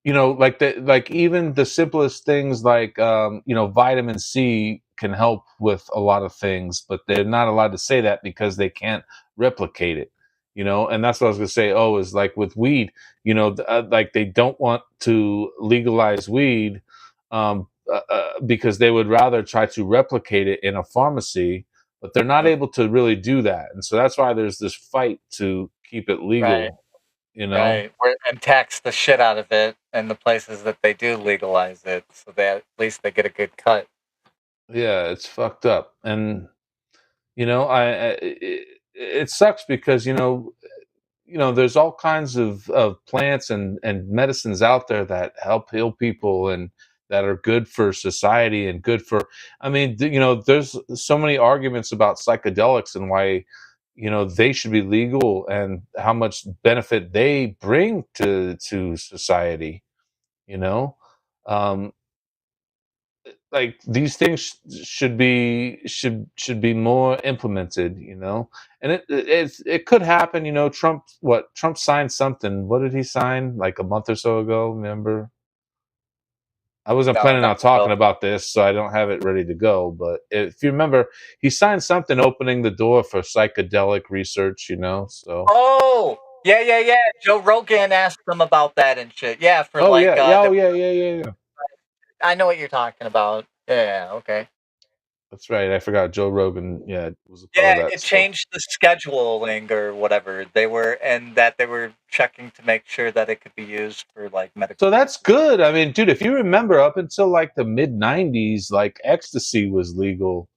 like even the simplest things like vitamin C can help with a lot of things, but they're not allowed to say that because they can't replicate it. And that's what I was gonna say. Oh, is like with weed, like they don't want to legalize weed because they would rather try to replicate it in a pharmacy, but they're not able to really do that, and so that's why there's this fight to keep it right, legal. right, and tax the shit out of it in the places that they do legalize it, so that at least they get a good cut. Yeah, it's fucked up, and it sucks because there's all kinds of plants and medicines out there that help heal people and that are good for society and good for. I mean, there's so many arguments about psychedelics and why they should be legal and how much benefit they bring to society. You know, um, like these things should be more implemented, and it could happen. Trump signed something. What did he sign like a month or so ago? Remember, I wasn't No, planning not on talking really. about this, so I don't have it ready to go, but if you remember, he signed something opening the door for psychedelic research, so. Oh, yeah, yeah, yeah. Joe Rogan asked them about that and shit. Yeah, for Oh like yeah, yeah, oh the yeah, yeah, yeah, yeah. I know what you're talking about. Yeah, okay. That's right. I forgot Joe Rogan. Yeah, was a part of Yeah, that it stuff. changed the scheduling or whatever. They were checking to make sure that it could be used for like medical. So that's good. I mean, dude, if you remember, up until like the mid '90s, like ecstasy was legal,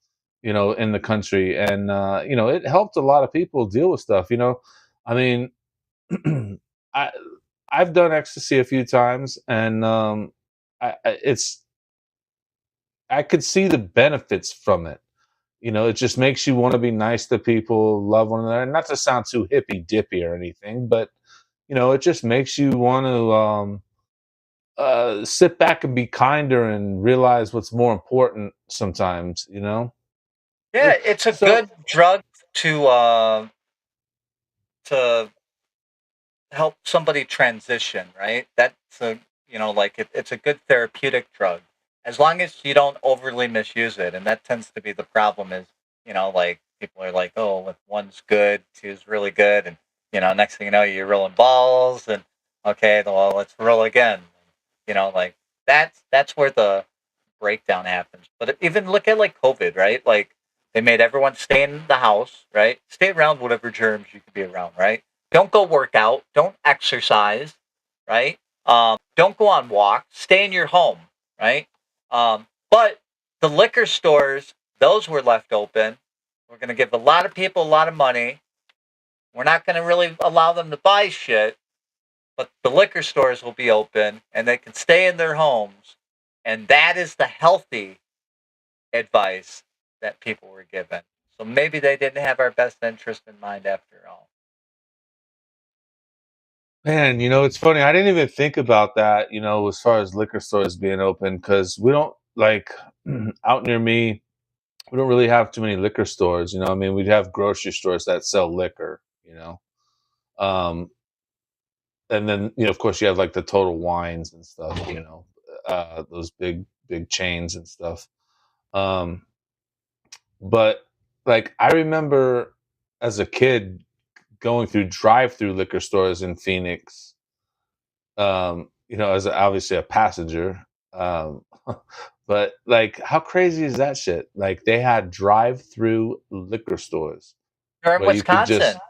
in the country, and it helped a lot of people deal with stuff. I mean, I I've done ecstasy a few times, and I could see the benefits from it. It just makes you want to be nice to people, love one another. Not to sound too hippy dippy or anything, but it just makes you want to sit back and be kinder and realize what's more important sometimes. Yeah, it's a So good drug to help somebody transition, right? That's a like it's a good therapeutic drug as long as you don't overly misuse it. And that tends to be the problem is, like people are like, oh, if one's good, two's really good. And, next thing you know, you're rolling balls and okay, well, let's roll again. Like that's where the breakdown happens. But even look at like COVID, right? Like they made everyone stay in the house, right? Stay around whatever germs you could be around, right? Don't go work out. Don't exercise, right? Don't go on walks. Stay in your home, right? But the liquor stores, those were left open. We're going to give a lot of people a lot of money. We're not going to really allow them to buy shit, but the liquor stores will be open and they can stay in their homes. And that is the healthy advice that people were given. So maybe they didn't have our best interest in mind after all. Man, it's funny. I didn't even think about that, as far as liquor stores being open, because we don't like out near me, we don't really have too many liquor stores. I mean, we'd have grocery stores that sell liquor. Um, and then, of course, you have like the Total Wines and stuff, those big chains and stuff. But like, I remember as a kid going through drive-through liquor stores in Phoenix, as obviously a passenger. But like, how crazy is that shit? Like, they had drive-through liquor stores They're in where you could just. Wisconsin.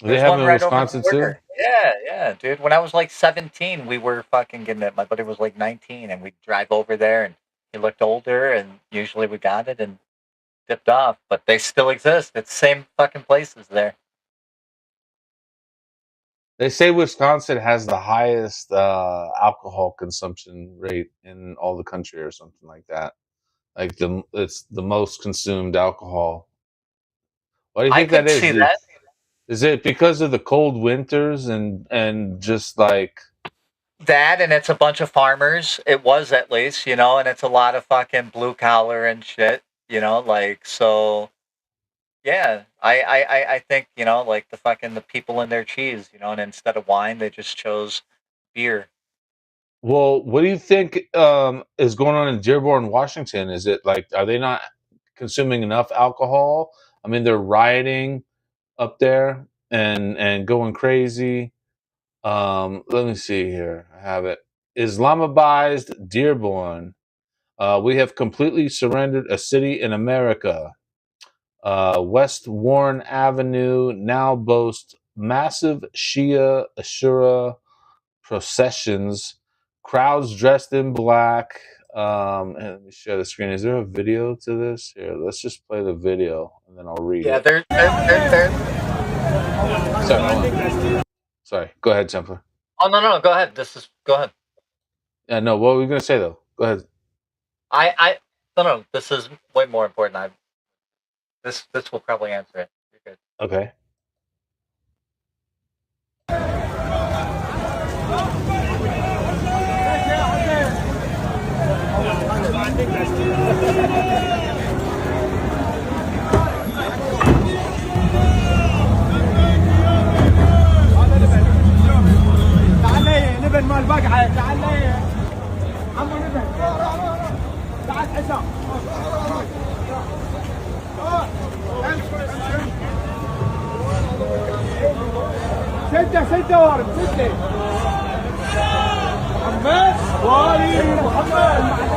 They There's have one them in right over the Wisconsin too. border. Yeah, dude. When I was like 17, we were fucking getting it. My buddy was like 19, and we'd drive over there, and he looked older, and usually we got it and dipped off. But they still exist. It's the same fucking places there. They say Wisconsin has the highest alcohol consumption rate in all the country, or something like that. Like it's the most consumed alcohol. Why do you I think that could is? see that. Is it because of the cold winters and just like That, and it's a bunch of farmers. It was at least, and it's a lot of fucking blue collar and shit, like so. Yeah, I think like the people in their cheese, and instead of wine, they just chose beer. Well, what do you think is going on in Dearborn, Washington? Is it like, are they not consuming enough alcohol? I mean, they're rioting up there and going crazy. Let me see here. I have it. Islamabadized Dearborn. We have completely surrendered a city in America. West Warren Avenue now boasts massive Shia Ashura processions, crowds dressed in black. And let me share the screen. Is there a video to this? Here, let's just play the video and then I'll read Yeah, it. they're. Sorry. Go ahead, Templar. Oh no, go ahead. Go ahead. Yeah, no. What were we gonna say though? Go ahead. No. This is way more important. This will probably answer it. You're good. Okay. نبن مال بقعه تعال لي عمو نبن تعال حسام ستة وارد ستة محمد والي محمد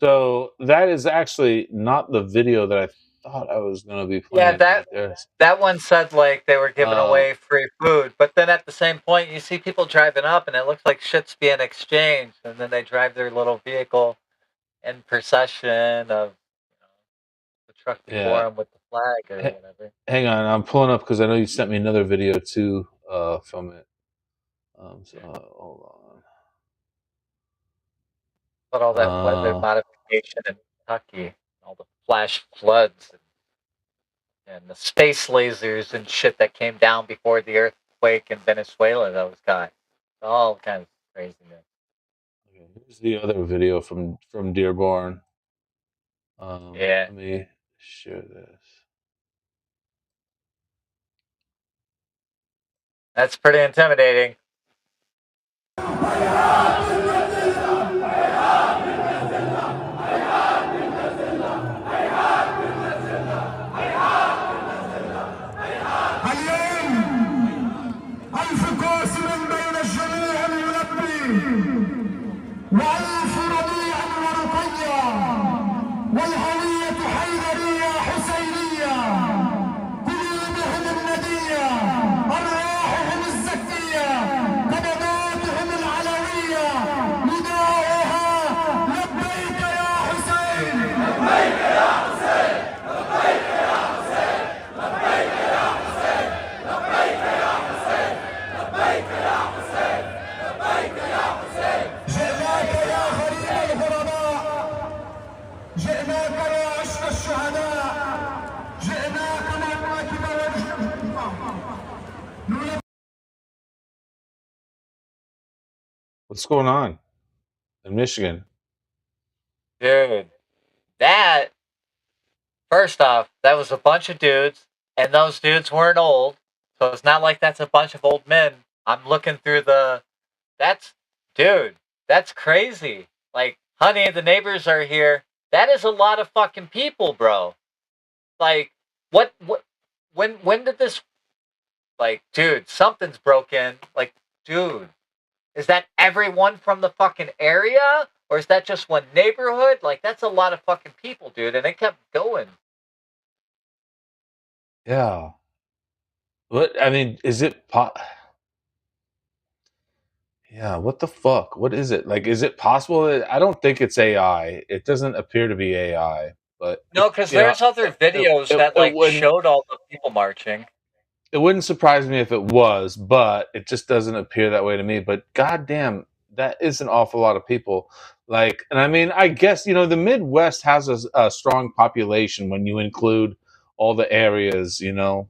So that is actually not the video that I thought I was going to be playing. Yeah, that one said like they were giving away free food, but then at the same point, you see people driving up, and it looks like shit's being exchanged, and then they drive their little vehicle in procession of the truck before them with the flag or whatever. Hang on, I'm pulling up because I know you sent me another video too from it. So hold on. But all that weather modification in Kentucky, all the flash floods and the space lasers and shit that came down before the earthquake in Venezuela that was got. All kinds of craziness. Okay, here's the other video from Dearborn. Yeah. Let me Share this. That's pretty intimidating. ألف قاسم بين الجميع الملبي وألف ربيع ورقية والهوية حيدرية حسينية قلوبهم الندية أرواحهم الزكية قبضاتهم العلوية نداؤها لبيك يا حسين لبيك يا حسين لبيك يا حسين لبيك يا حسين لبيك يا حسين لبيك يا حسين لبيك يا حسين جئناك يا غريب الغرباء جئناك يا عشق الشهداء جئناك لنركب What's going on in Michigan? Dude, that, first off, that was a bunch of dudes, and those dudes weren't old, so it's not like that's a bunch of old men. I'm looking through dude, that's crazy. Like, honey, the neighbors are here. That is a lot of fucking people, bro. Like, when did this, like, dude, something's broken. Like, dude, is that everyone from the fucking area? Or is that just one neighborhood? Like, that's a lot of fucking people, dude. And it kept going. Yeah. What I mean, is it Yeah, what the fuck? What is it? Like, is it possible I don't think it's AI. It doesn't appear to be AI, but No, because there's other videos that, like, wouldn't showed all the people marching. it wouldn't surprise me if it was, but it just doesn't appear that way to me. But goddamn, that is an awful lot of people. Like, and I mean, I guess the Midwest has a strong population when you include all the areas. Even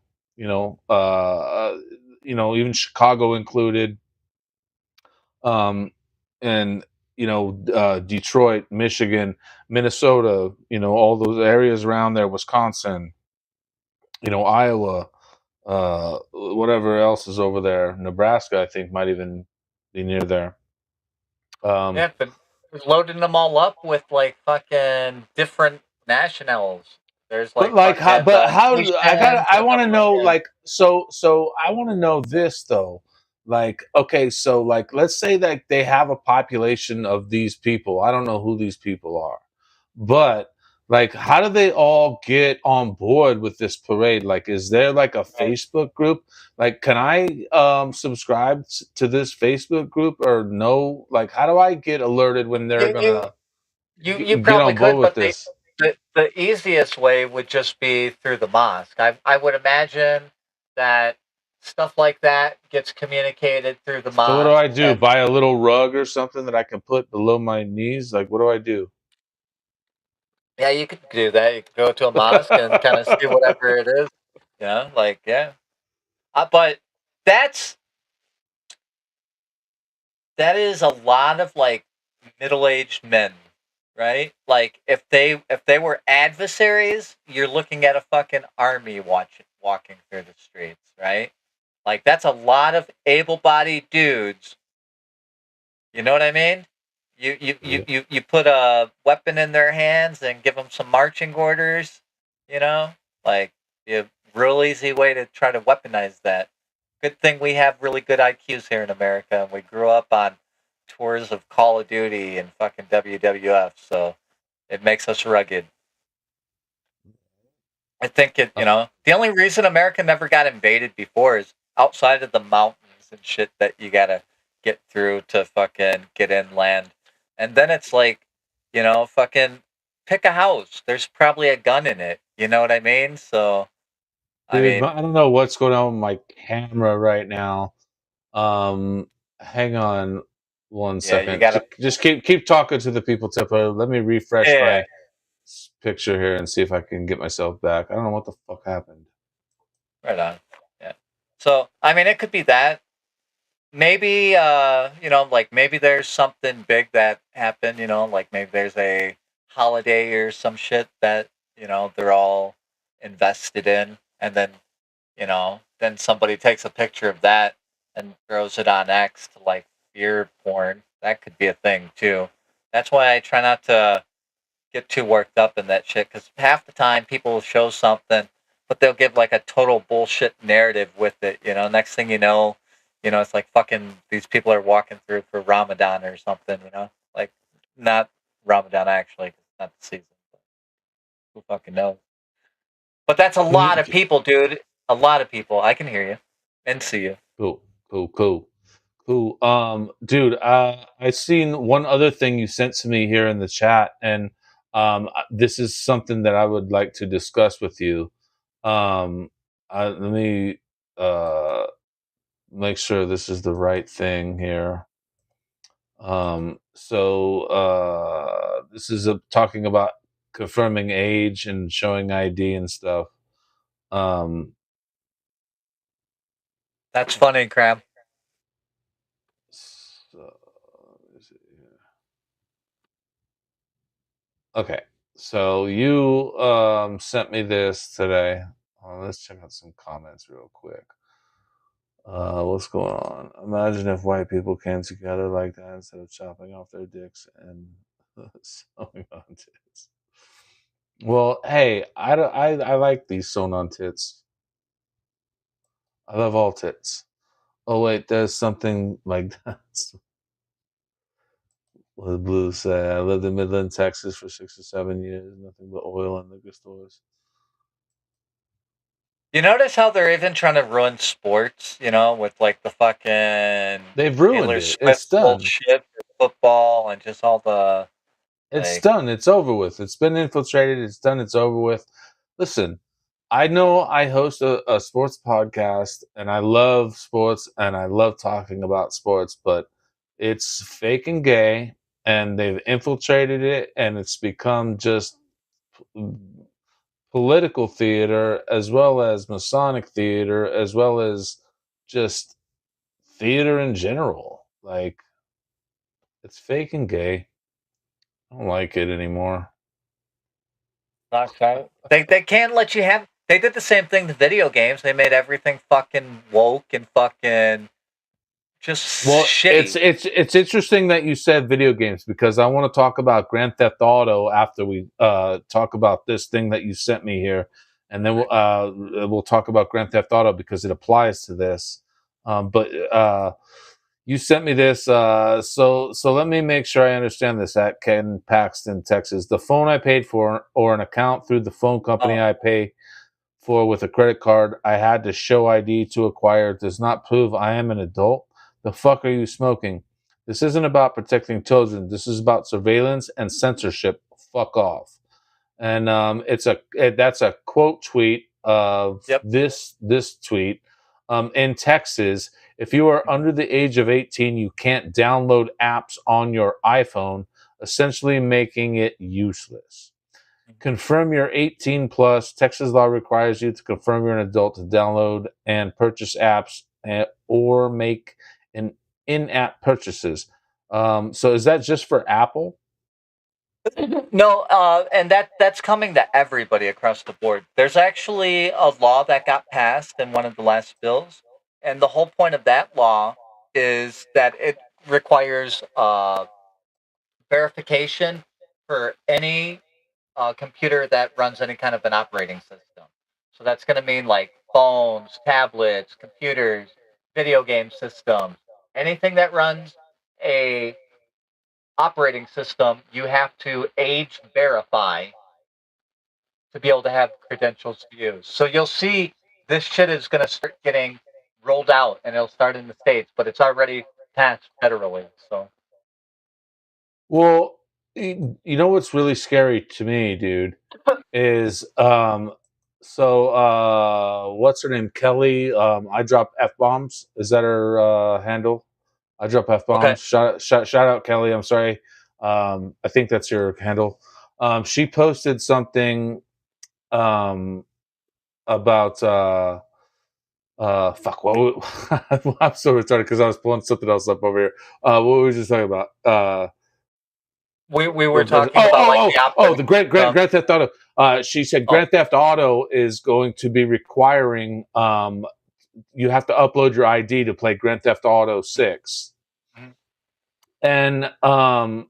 Chicago included, and Detroit, Michigan, Minnesota. All those areas around there, Wisconsin. Iowa. Whatever else is over there. Nebraska, I think, might even be near there. Yeah, but loading them all up with, like, fucking different nationals. There's, like, But like, how Asians I and want to stuff know, like that. like, so I want to know this though. Like, okay, so like, let's say that they have a population of these people. I don't know who these people are, but like, how do they all get on board with this parade? Like, is there like a Facebook group? Like, can I subscribe to this Facebook group or no? Like, how do I get alerted when they're gonna You get probably on board could, with but this? the easiest way would just be through the mosque. I would imagine that stuff like that gets communicated through the So what do mosque. I do? Buy a little rug or something that I can put below my knees? Like, what do I do? Yeah, you could do that. You could go to a mosque and kind of see whatever it is. Like, yeah. But that is a lot of, like, middle-aged men, right? Like, if they were adversaries, you're looking at a fucking army walking through the streets, right? Like, that's a lot of able-bodied dudes. You know what I mean? You put a weapon in their hands and give them some marching orders. Like, a real easy way to try to weaponize that. Good thing we have really good IQs here in America, and we grew up on tours of Call of Duty and fucking WWF, so it makes us rugged. I think the only reason America never got invaded before is outside of the mountains and shit that you gotta get through to fucking get inland. And then it's like, fucking pick a house. There's probably a gun in it. You know what I mean? So, Dude, I don't know what's going on with my camera right now. Hang on one second. You gotta just keep talking to the people, Tippo. Let me refresh my picture here and see if I can get myself back. I don't know what the fuck happened. Right on. Yeah. So, it could be that. Maybe, like, maybe there's something big that happened, like maybe there's a holiday or some shit that they're all invested in, and then then somebody takes a picture of that and throws it on X to like fear porn. That could be a thing too. That's why I try not to get too worked up in that shit, because half the time people will show something, but they'll give like a total bullshit narrative with it. Next thing it's like fucking these people are walking through for Ramadan or something. Like not Ramadan actually, 'cause it's not the season. But who fucking knows? But that's a lot of people, dude. A lot of people. I can hear you and see you. Cool. Dude, I seen one other thing you sent to me here in the chat, and this is something that I would like to discuss with you. Let me make sure this is the right thing here. This is talking about confirming age and showing ID and stuff. That's funny, Crab. Okay, so you sent me this today. Let's check out some comments real quick. What's going on? Imagine if white people came together like that instead of chopping off their dicks and sewing on tits. Well, hey, I like these sewn on tits. I love all tits. Oh wait, there's something like that. What did Blue say? I lived in Midland, Texas for 6 or 7 years. Nothing but oil and liquor stores. You notice how they're even trying to ruin sports, with like the fucking They've ruined Taylor it. Swift It's done. bullshit for football and just all the. It's done. It's over with. It's been infiltrated. It's done. It's over with. Listen, I know I host a sports podcast, and I love sports, and I love talking about sports, but it's fake and gay, and they've infiltrated it, and it's become just political theater as well as Masonic theater as well as just theater in general. Like, it's fake and gay. I don't like it anymore. Okay. They can't let you have. They did the same thing to video games. They made everything fucking woke and fucking just shitty. It's interesting that you said video games, because I want to talk about Grand Theft Auto after we talk about this thing that you sent me here, and then we'll talk about Grand Theft Auto because it applies to this. But you sent me this, so let me make sure I understand this. At Ken Paxton, Texas, the phone I paid for, or an account through the phone company I pay for with a credit card I had to show ID to acquire, does not prove I am an adult. The fuck are you smoking? This isn't about protecting children. This is about surveillance and censorship. Fuck off. And that's a quote tweet of this tweet. In Texas, if you are under the age of 18, you can't download apps on your iPhone, essentially making it useless. Confirm you're 18 plus. Texas law requires you to confirm you're an adult to download and purchase apps or make an in-app purchases. So is that just for Apple? No, and that's coming to everybody across the board. There's actually a law that got passed in one of the last bills, and the whole point of that law is that it requires verification for any computer that runs any kind of an operating system. So that's going to mean like phones, tablets, computers, video game systems, anything that runs a operating system, you have to age verify to be able to have credentials to use. So you'll see this shit is going to start getting rolled out, and it'll start in the States, but it's already passed federally. So, well, you know what's really scary to me, dude, is what's her name? Kelly. I drop F-bombs. Is that her handle? I drop F-bombs. Okay. Shout out Kelly. I'm sorry. I think that's your handle. She posted something about fuck. What? I'm so retarded because I was pulling something else up over here. What were we just talking about? we were talking about like the operating the Grand system. Theft Auto. She said Grand Theft Auto is going to be requiring you have to upload your ID to play Grand Theft Auto 6. And I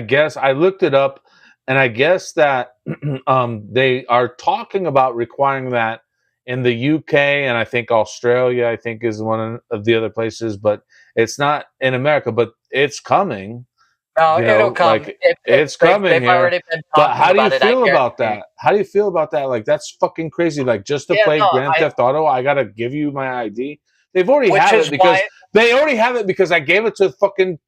guess I looked it up, and I guess that they are talking about requiring that in the UK, and I think Australia, I think, is one of the other places, but it's not in America, but it's coming. No, it'll come. Like, it's coming they've here. already been But talking how do you about it. feel about that? How do you feel about that? Like, that's fucking crazy. Like, just to play Grand Theft Auto, I gotta give you my ID. They've already have it because they already have it because I gave it to fucking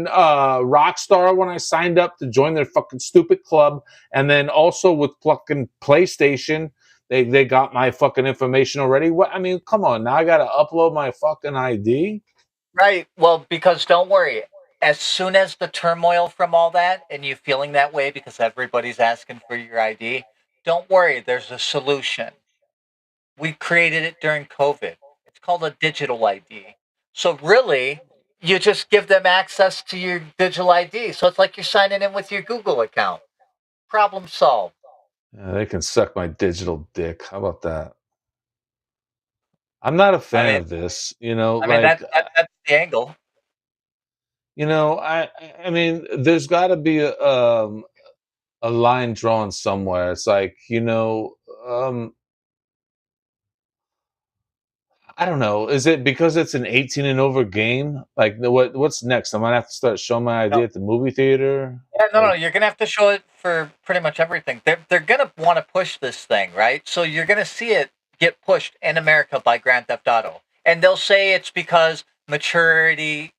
Rockstar when I signed up to join their fucking stupid club, and then also with fucking PlayStation, they got my fucking information already. What I mean, come on, now I gotta upload my fucking ID. Right. Well, because don't worry. As soon as the turmoil from all that and you feeling that way because everybody's asking for your ID, don't worry, there's a solution. We created it during COVID. It's called a digital ID. So really, you just give them access to your digital ID. So it's like you're signing in with your Google account. Problem solved. Yeah, they can suck my digital dick. How about that? I'm not a fan of this, I mean, that's the angle. I mean, there's got to be a line drawn somewhere. It's like, I don't know. Is it because it's an 18 and over game? Like, what's next? I might have to start showing my ID at the movie theater. Yeah, no, you're gonna have to show it for pretty much everything. They're gonna want to push this thing, right? So you're gonna see it get pushed in America by Grand Theft Auto, and they'll say it's because maturity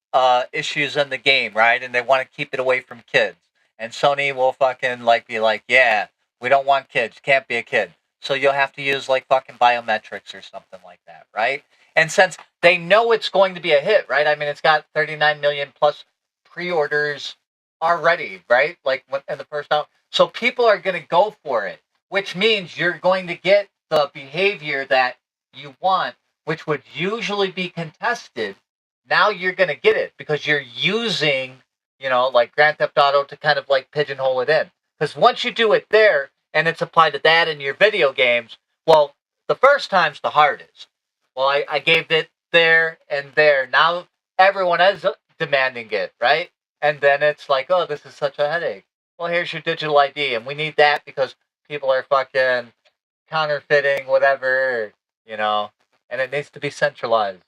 issues in the game, right? And they want to keep it away from kids. And Sony will fucking be like, yeah, we don't want kids. Can't be a kid. So you'll have to use like fucking biometrics or something like that, right? And since they know it's going to be a hit, right? I mean, it's got 39 million plus pre-orders already, right? Like in the first out. So people are going to go for it, which means you're going to get the behavior that you want, which would usually be contested. Now you're going to get it because you're using, like Grand Theft Auto to kind of like pigeonhole it in. Because once you do it there and it's applied to that in your video games, well, the first time's the hardest. Well, I gave it there and there. Now everyone is demanding it, right? And then it's like, oh, this is such a headache. Well, here's your digital ID, and we need that because people are fucking counterfeiting whatever, and it needs to be centralized.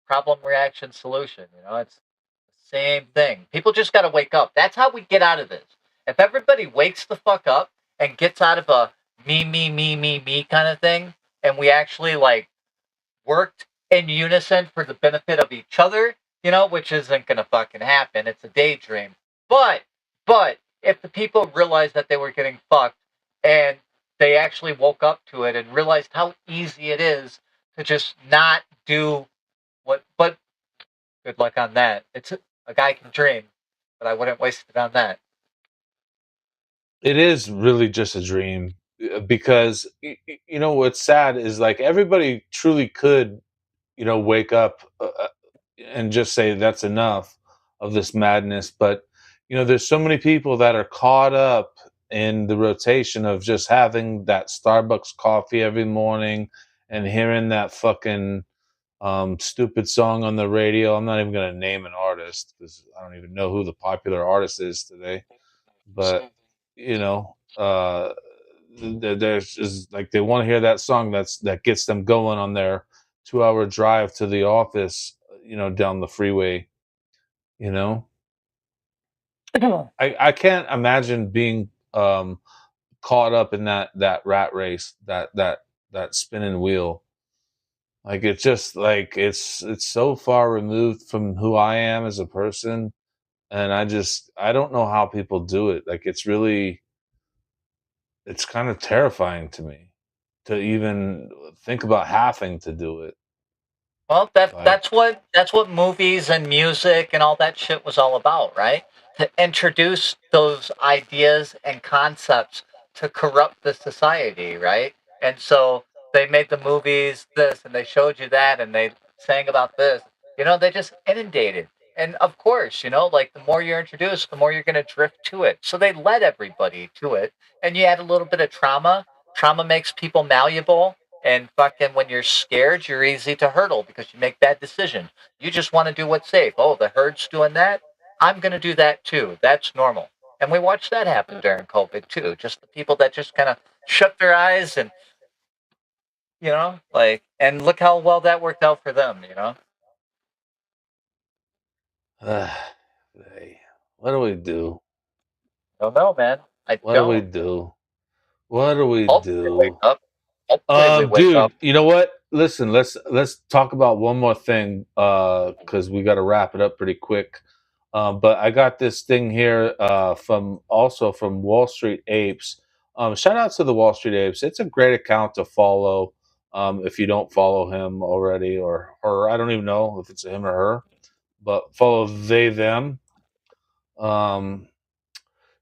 Problem, reaction, solution, it's the same thing. People just got to wake up. That's how we get out of this. If everybody wakes the fuck up and gets out of a me kind of thing, and we actually worked in unison for the benefit of each other, which isn't gonna fucking happen. It's a daydream. But if the people realized that they were getting fucked and they actually woke up to it and realized how easy it is to just not do but good luck on that. It's a guy can dream, but I wouldn't waste it on that. It is really just a dream because what's sad is like everybody truly could wake up and just say that's enough of this madness, but there's so many people that are caught up in the rotation of just having that Starbucks coffee every morning and hearing that fucking stupid song on the radio. I'm not even going to name an artist because I don't even know who the popular artist is today, but there's just like they want to hear that song that gets them going on their 2-hour drive to the office, down the freeway. I can't imagine being caught up in that rat race, that spinning wheel. Like it's just like it's so far removed from who I am as a person, and I don't know how people do it. Like it's kind of terrifying to me to even think about having to do it. Well, that's what movies and music and all that shit was all about, right? To introduce those ideas and concepts to corrupt the society, right? And so they made the movies this and they showed you that and they sang about this. They just inundated. And of course, like the more you're introduced, the more you're going to drift to it. So they led everybody to it. And you add a little bit of trauma. Trauma makes people malleable. And fucking when you're scared, you're easy to hurdle because you make bad decisions. You just want to do what's safe. Oh, the herd's doing that. I'm going to do that too. That's normal. And we watched that happen during COVID too. Just the people that just kind of shut their eyes and, and look how well that worked out for them, What do we do? I don't know, man. What do we do? What do we Hopefully wake do? up. Hopefully we wake Dude, up. you know what? Listen, let's talk about one more thing because we got to wrap it up pretty quick. But I got this thing here from Wall Street Apes. Shout out to the Wall Street Apes. It's a great account to follow if you don't follow him already or her. I don't even know if it's a him or her, but follow they them.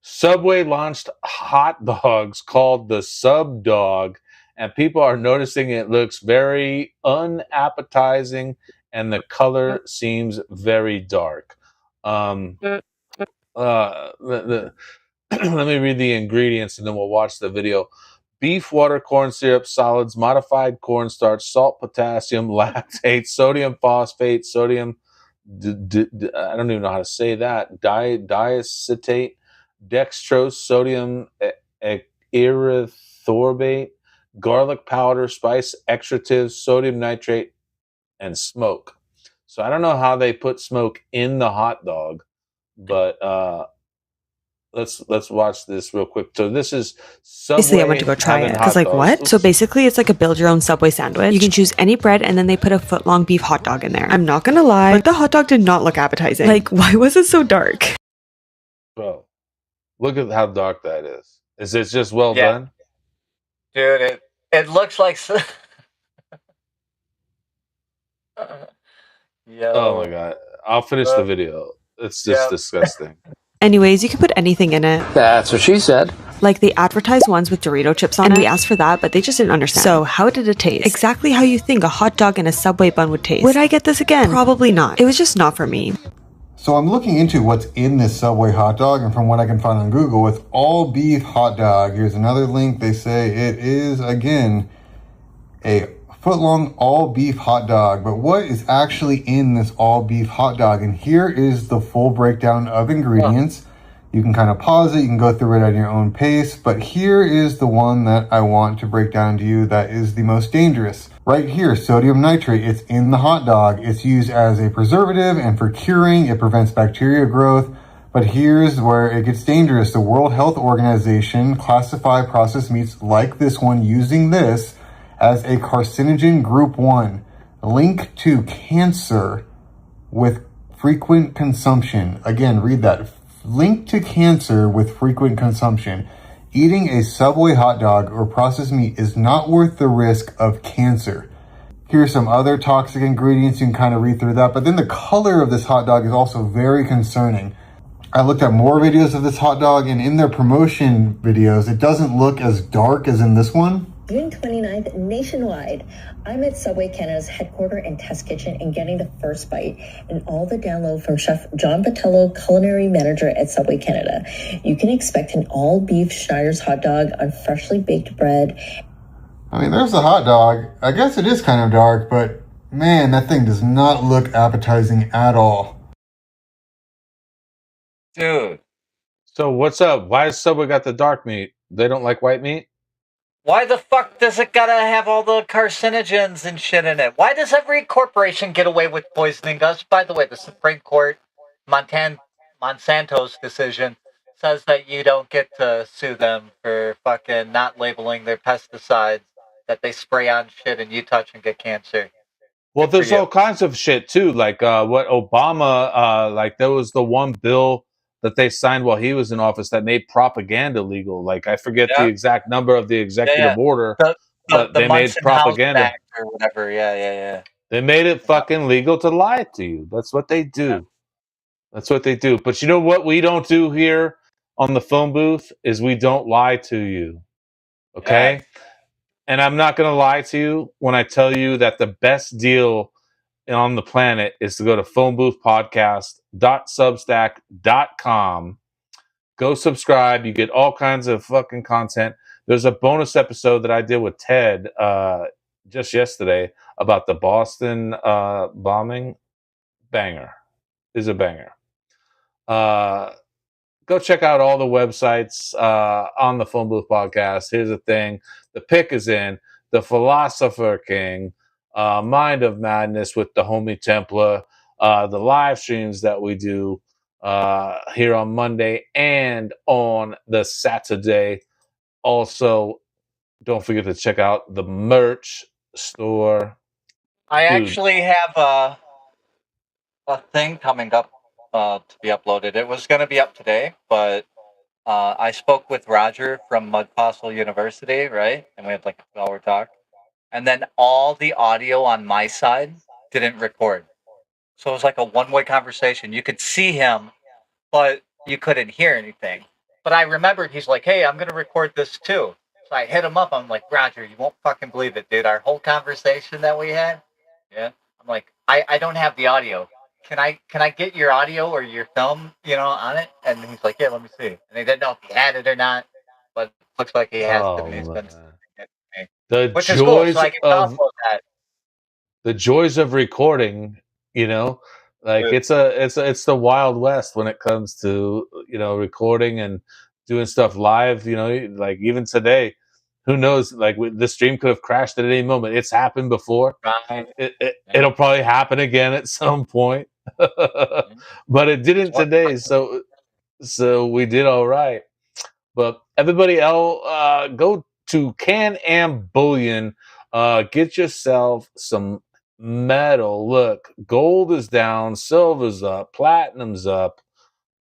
Subway launched hot dogs called the Sub Dog, and people are noticing it looks very unappetizing and the color seems very dark. Let me read the ingredients and then we'll watch the video. Beef, water, corn syrup, solids, modified cornstarch, salt, potassium, lactate, sodium phosphate, sodium, I don't even know how to say that, diacetate, dextrose, sodium erythorbate, garlic powder, spice extractives, sodium nitrate, and smoke. So I don't know how they put smoke in the hot dog, but let's watch this real quick. So this is Subway. Basically, I went to go try it because, like, what? Oops. So basically, it's like a build your own Subway sandwich. You can choose any bread, and then they put a foot-long beef hot dog in there. I'm not gonna lie, but the hot dog did not look appetizing. Like, why was it so dark? Bro, look at how dark that is. Is it just well done? Dude, it looks like... Oh my god. I'll finish the video. It's just disgusting. Anyways, you can put anything in it. That's what she said. Like, they advertised ones with Dorito chips on it, and we asked for that, but they just didn't understand. So, how did it taste? Exactly how you think a hot dog and a Subway bun would taste. Would I get this again? Probably not. It was just not for me. So I'm looking into what's in this Subway hot dog, and from what I can find on Google, it's all beef hot dog. Here's another link. They say it is, again, a foot-long all-beef hot dog. But what is actually in this all-beef hot dog? And here is the full breakdown of ingredients. You can kind of pause it. You can go through it at your own pace. But here is the one that I want to break down to you that is the most dangerous. Right here, sodium nitrate. It's in the hot dog. It's used as a preservative and for curing. It prevents bacteria growth. But here's where it gets dangerous. The World Health Organization classify processed meats like this one using this as a carcinogen group 1, linked to cancer with frequent consumption. Again, read that. Linked to cancer with frequent consumption. Eating a Subway hot dog or processed meat is not worth the risk of cancer. Here's some other toxic ingredients. You can kind of read through that. But then the color of this hot dog is also very concerning. I looked at more videos of this hot dog, and in their promotion videos, it doesn't look as dark as in this one. June 29th, nationwide, I'm at Subway Canada's headquarters and test kitchen and getting the first bite and all the download from Chef John Botello, culinary manager at Subway Canada. You can expect an all-beef Schneider's hot dog on freshly baked bread. I mean, there's the hot dog. I guess it is kind of dark, but man, that thing does not look appetizing at all. Dude. So what's up? Why has Subway got the dark meat? They don't like white meat? Why the fuck does it gotta have all the carcinogens and shit in it? Why does every corporation get away with poisoning us? By the way, the Supreme Court, Monsanto's decision says that you don't get to sue them for fucking not labeling their pesticides that they spray on shit and you touch and get cancer. Well, there's all kinds of shit too. Like what Obama, like there was the one bill that they signed while he was in office that made propaganda legal. Like I forget the exact number of the executive order, but they made propaganda Act or whatever. Yeah. They made it fucking legal to lie to you. That's what they do. Yeah. That's what they do. But you know what we don't do here on the phone booth is we don't lie to you. Okay? Yeah. And I'm not going to lie to you when I tell you that the best deal on the planet is to go to phoneboothpodcast.substack.com. Go subscribe. You get all kinds of fucking content. There's a bonus episode that I did with Ted just yesterday about the Boston bombing. Banger. Is a banger. Go check out all the websites on the Phone Booth Podcast. Here's the thing. The pick is in. The Philosopher King. Mind of Madness with the homie Templar. The live streams that we do here on Monday and on the Saturday. Also, don't forget to check out the merch store. I actually have a thing coming up to be uploaded. It was going to be up today, but I spoke with Roger from Mud Fossil University, right? And we had like a 2-hour talk. And then all the audio on my side didn't record. So it was like a one-way conversation. You could see him, but you couldn't hear anything. But I remembered he's like, hey, I'm going to record this too. So I hit him up. I'm like, Roger, you won't fucking believe it, dude. Our whole conversation that we had. Yeah. I'm like, I don't have the audio. Can I get your audio or your film, on it? And he's like, yeah, let me see. And he didn't know if he had it or not, but it looks like he has it. And he's been the joys of recording, like it's the Wild West when it comes to recording and doing stuff live. Like even today, who knows? Like the stream could have crashed at any moment. It's happened before. Right. It'll probably happen again at some point, but it didn't today. So we did all right. But everybody else, go to Can Am Bullion. Get yourself some metal. Look, gold is down, silver's up, platinum's up.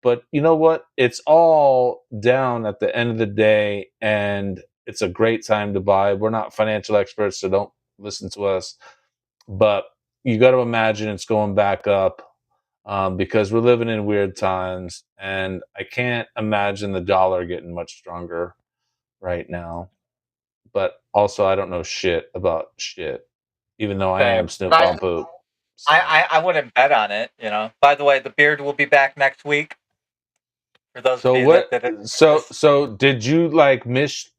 But you know what? It's all down at the end of the day, and it's a great time to buy. We're not financial experts, so don't listen to us. But you got to imagine it's going back up because we're living in weird times, and I can't imagine the dollar getting much stronger right now. But also, I don't know shit about shit, even though I am Snoop Dogg Poop. So. I wouldn't bet on it, By the way, the beard will be back next week. For those of you that didn't. So did you miss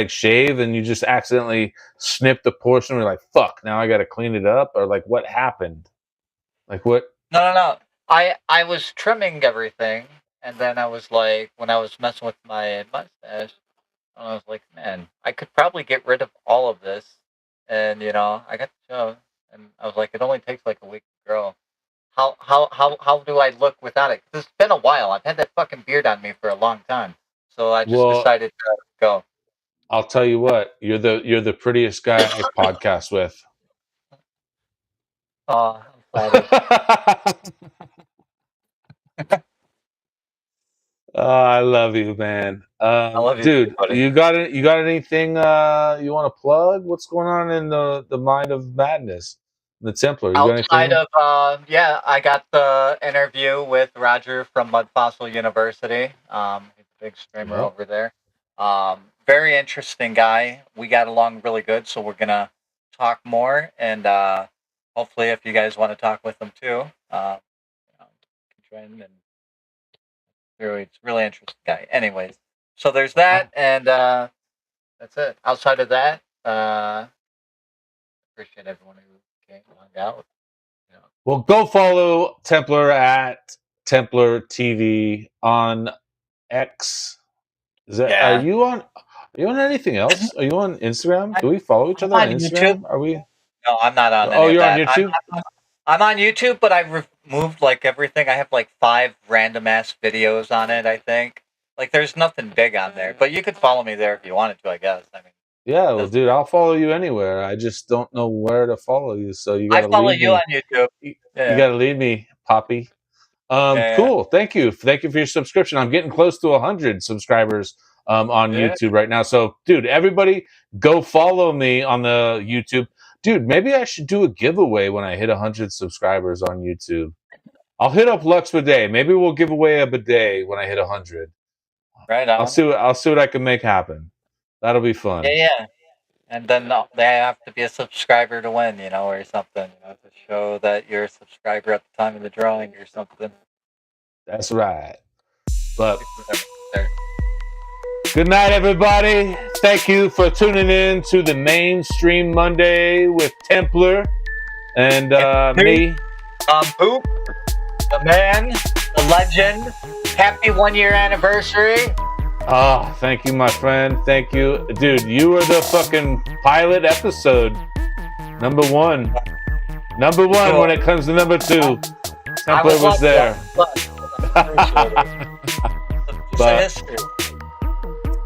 shave and you just accidentally snipped the portion? And you're like, fuck, now I got to clean it up, or what happened? What? No. I was trimming everything, and then I was like, when I was messing with my mustache, I was like, man, I could probably get rid of all of this, and I got the show, and I was like, it only takes like a week to grow. How do I look without it? 'Cause it's been a while. I've had that fucking beard on me for a long time, so I just decided to go. I'll tell you what, you're the prettiest guy I podcast with. Oh, I'm flattered. I love you, man. I love you, dude. buddy. You got anything you want to plug? What's going on in the Mind of Madness, the Templar? You Outside of I got the interview with Roger from Mud Fossil University. He's a big streamer over there. Very interesting guy. We got along really good, so we're gonna talk more, and hopefully, if you guys want to talk with him too, join and. It's a really interesting guy. Anyways, so there's that, and that's it. Outside of that, appreciate everyone who came and hung out. Well, go follow Templar at Templar TV on X. Is that are you on anything else? Are you on Instagram? Do we follow each other on Instagram? YouTube. Are we? No, I'm not on. Oh, you're on YouTube. I'm on YouTube, but I removed everything. I have 5 random ass videos on it. I think there's nothing big on there, but you could follow me there if you wanted to. I guess. I mean. Yeah, well, dude, I'll follow you anywhere. I just don't know where to follow you, so you got to. I follow you on YouTube. You got to lead me, Poppy. Cool. Thank you for your subscription. I'm getting close to 100 subscribers on YouTube right now. So, dude, everybody, go follow me on the YouTube. Dude, maybe I should do a giveaway when I hit 100 subscribers on YouTube. I'll hit up Lux Bidet. Maybe we'll give away a bidet when I hit 100. Right on. I'll see what I can make happen. That'll be fun. Yeah. And then they have to be a subscriber to win, or something, to show that you're a subscriber at the time of the drawing or something. That's right. But good night, everybody. Thank you for tuning in to the Mainstream Monday with Templar and me. Poop, the man, the legend. Happy 1-year anniversary. Oh, thank you, my friend. Thank you. Dude, you were the fucking pilot episode. Number one when it comes to number 2. Templar was there. But,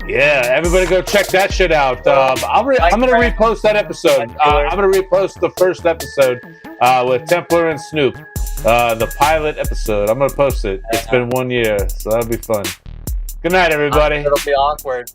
yeah, everybody go check that shit out. I'm gonna repost that episode. I'm gonna repost the first episode with Templar and Snoop, the pilot episode. I'm gonna post it. It's been 1 year, so that'll be fun. Good night, everybody. It'll be awkward.